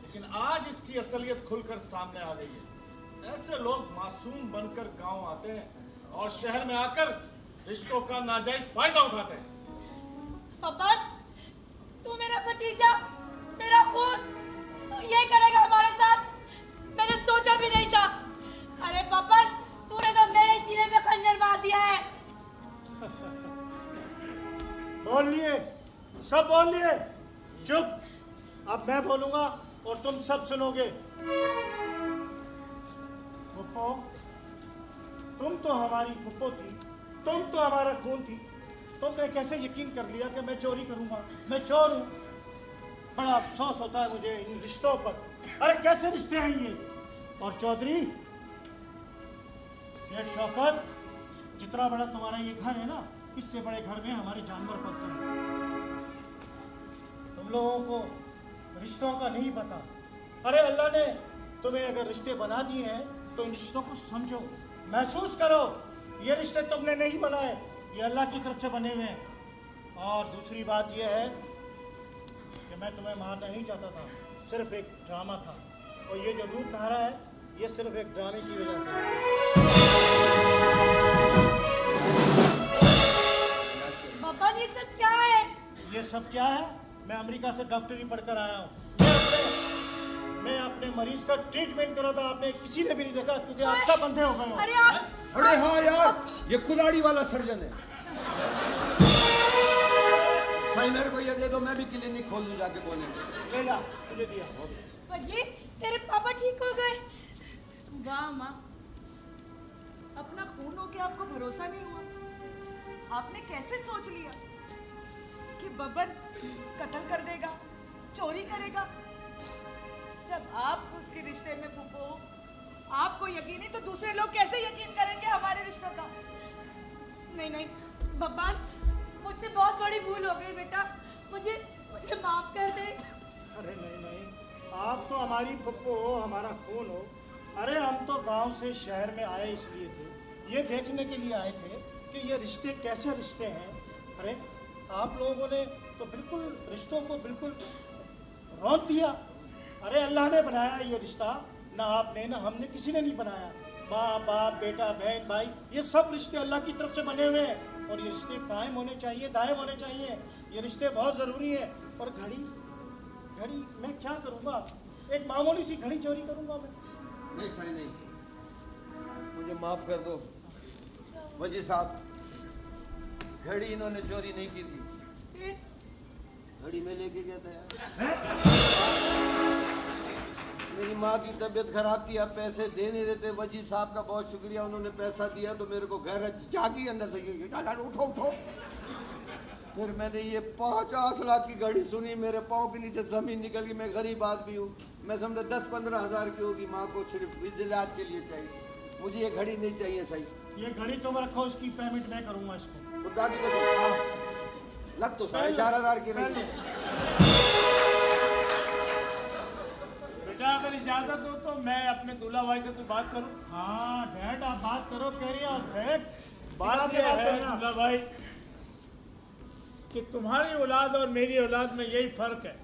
लेकिन आज इसकी असलियत खुलकर सामने आ गई है। ऐसे लोग मासूम बनकर गांव आते हैं और शहर में आकर रिश्तों का नाजायज फायदा उठाते हैं। पापा, तू मेरा भतीजा, मेरा खून, तू ये करेगा हमारे साथ? मैंने सोचा भी नहीं था। अरे पापा, तूने तो मेरे सीने पे खंजर मार दिया है। बोल लिए, सब बोल लिए। चुप, अब मैं बोलूंगा और तुम सब सुनोगे। फुप्पो, तुम तो हमारी फुप्पो थी, तुम तो हमारा खून थी। तुमने कैसे यकीन कर लिया कि मैं चोरी करूंगा? मैं चोर हूं? बड़ा अफसोस होता है मुझे इन रिश्तों पर। अरे कैसे रिश्ते हैं ये? और चौधरी, सेठ शौकत, जितना बड़ा तुम्हारा ये घर है ना, इससे बड़े घर में हमारे जानवर पलते हैं। तुम लोगों को रिश्तों का नहीं पता। अरे अल्लाह ने तुम्हें अगर रिश्ते बना दिए हैं तो इन रिश्तों को समझो, महसूस करो। ये रिश्ते तुमने नहीं बनाए, ये अल्लाह की तरफ से बने हुए हैं। और दूसरी बात यह है कि मैं तुम्हें मारना नहीं चाहता था, सिर्फ एक ड्रामा था। और ये जो रूप धारा है ये सिर्फ एक ड्रामे की वजह से है। पापा ये सब क्या है? ये सब क्या है? मैं अमेरिका से डॉक्टरी पढ़कर आया हूँ। मैं अपने मरीज का ट्रीटमेंट कर रहा था, आपने किसी ने भी नहीं देखा क्योंकि आप सब अंधे हो गए हो। अरे आप अरे हाँ यार, ये कुल्हाड़ी वाला सर्जन है। साईं मेरे को ये दे दो, मैं भी क्लिनिक खोल दूं जाके कोने में। ले ला, तुझे दिया। भजी तेरे पापा ठीक हो गए? वाह माँ, अपना खून हो के आपको भरोसा नहीं हुआ? आपने कैसे सोच लिया कि बब्बन कत्ल कर देगा, चोरी करेगा? जब आप उसके रिश्ते में फूफो आपको यकीन नहीं तो दूसरे लोग कैसे यकीन करेंगे हमारे रिश्ते का? नहीं नहीं बब्बा, मुझसे बहुत बड़ी भूल हो गई बेटा, मुझे मुझे माफ कर दे। अरे नहीं नहीं, आप तो हमारी पप्पो हो, हमारा खून हो। अरे हम तो गांव से शहर में आए इसलिए थे, ये देखने के लिए आए थे कि ये रिश्ते कैसे रिश्ते हैं। अरे आप लोगों ने तो बिल्कुल रिश्तों को बिल्कुल रौंद दिया। अरे अल्लाह ने बनाया ये रिश्ता, ना आपने ना हमने, किसी ने नहीं बनाया। माँ बाप, बेटा बहन भाई, ये सब रिश्ते अल्लाह की तरफ से बने हुए हैं। और ये रिश्ते कायम होने चाहिए, दायम होने चाहिए। ये रिश्ते बहुत ज़रूरी हैं। और घड़ी मैं क्या करूँगा? एक मामूली सी घड़ी चोरी करूँगा मैं? नहीं साईं नहीं, मुझे माफ कर दो। वजी साहब, घड़ी इन्होंने चोरी नहीं की थी, घड़ी में लेके गया था यार। मेरी माँ की तबीयत खराब थी, अब पैसे दे नहीं रहे थे। वजी साहब का बहुत शुक्रिया, उन्होंने पैसा दिया तो मेरे को गैरत जागी अंदर से, उठो उठो। फिर मैंने ये 50 लाख की घड़ी सुनी, मेरे पाँव के नीचे जमीन निकल गई। मैं गरीब आदमी हूँ, मैं समझा 10-15 हज़ार की होगी। माँ को सिर्फ इलाज के लिए चाहिए, मुझे ये घड़ी नहीं चाहिए सही। ये घड़ी तुम रखो, इसकी पेमेंट मैं करूँगा इसको। खुदा की कसम, लग तो 4,500 की रही है। बेटा अगर इजाजत हो तो मैं अपने दूल्हा भाई से कुछ बात करूं? हाँ डैड, आप बात करो। कह रही है डैड, बात यह है दूल्हा भाई कि तुम्हारी औलाद और मेरी औलाद में यही फर्क है,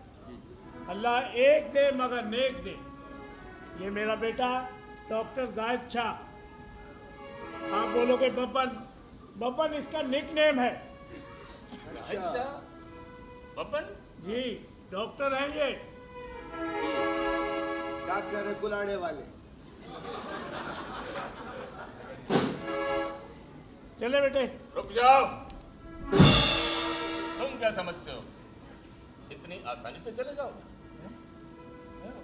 अल्लाह एक दे मगर नेक दे। ये मेरा बेटा डॉक्टर जाहिद शाह, आप बोलोगे बब्बन, बब्बन इसका निक नेम है। अच्छा बब्बन जी डॉक्टर हैं ये। डॉक्टर है कुलाड़े वाले। चले बेटे। रुक जाओ, तुम क्या समझते हो इतनी आसानी से चले जाओ?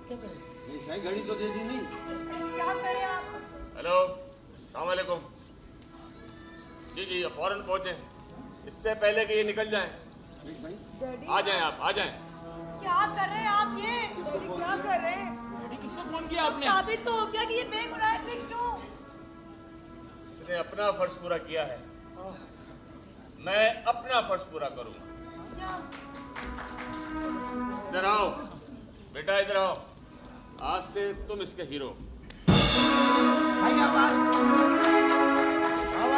क्या करें? नहीं साईं, घड़ी तो दे दी नहीं। क्या करें आप? हेलो, अस्सलाम वालेकुम। जी ये फौरन पहुंचे, इससे पहले कि ये निकल जाएं। नहीं साईं, आ जाएं, आप आ जाएं। क्या कर रहे हैं आप? ये क्या कर रहे हैं? डैडी किसको फोन किया अब आपने? साबित तो हो गया कि ये बेगुनाह है, फिर क्यों? इसने अपना फर्ज पूरा किया है, मैं अपना फर्ज पूरा करूंगा। क्या? इधर आओ बेटा, इधर आओ। आज से तुम इसके हीरो। भाई आवाज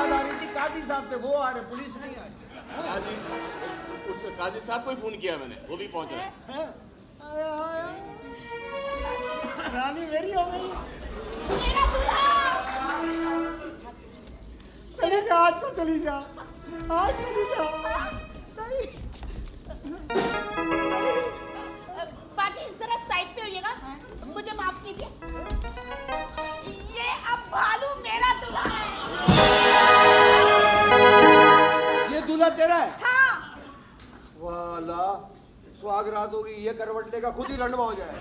आ रही थी, काजी साहब थे, वो आ रहे, पुलिस नहीं आ रही। काजी साहब को ही फोन किया मैंने, वो भी पहुंच रहे हैं। हैं? आया, आया। रानी मेरी हो गई। मेरा दूल्हा! चली जा, आज से चली जा, आज चली जा। नहीं बाजी जरा साइड पे होइएगा, मुझे माफ कीजिए। ये अब भालू मेरा दूल्हा है। ये दूल्हा तेरा है? हाँ। वाला सुहागरात होगी, ये करवट लेगा, खुद ही रंडवा हो जाए।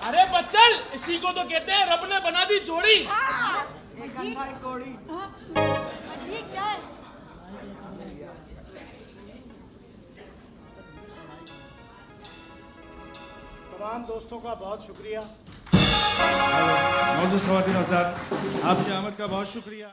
अरे बच्चल, इसी को तो कहते हैं रब ने बना दी जोड़ी। हाँ। एक अंधा एक कौड़ी। ये क्या है? तमाम दोस्तों का बहुत शुक्रिया। मौजूद ख़वातीन हज़रात, आपकी आमद का बहुत शुक्रिया।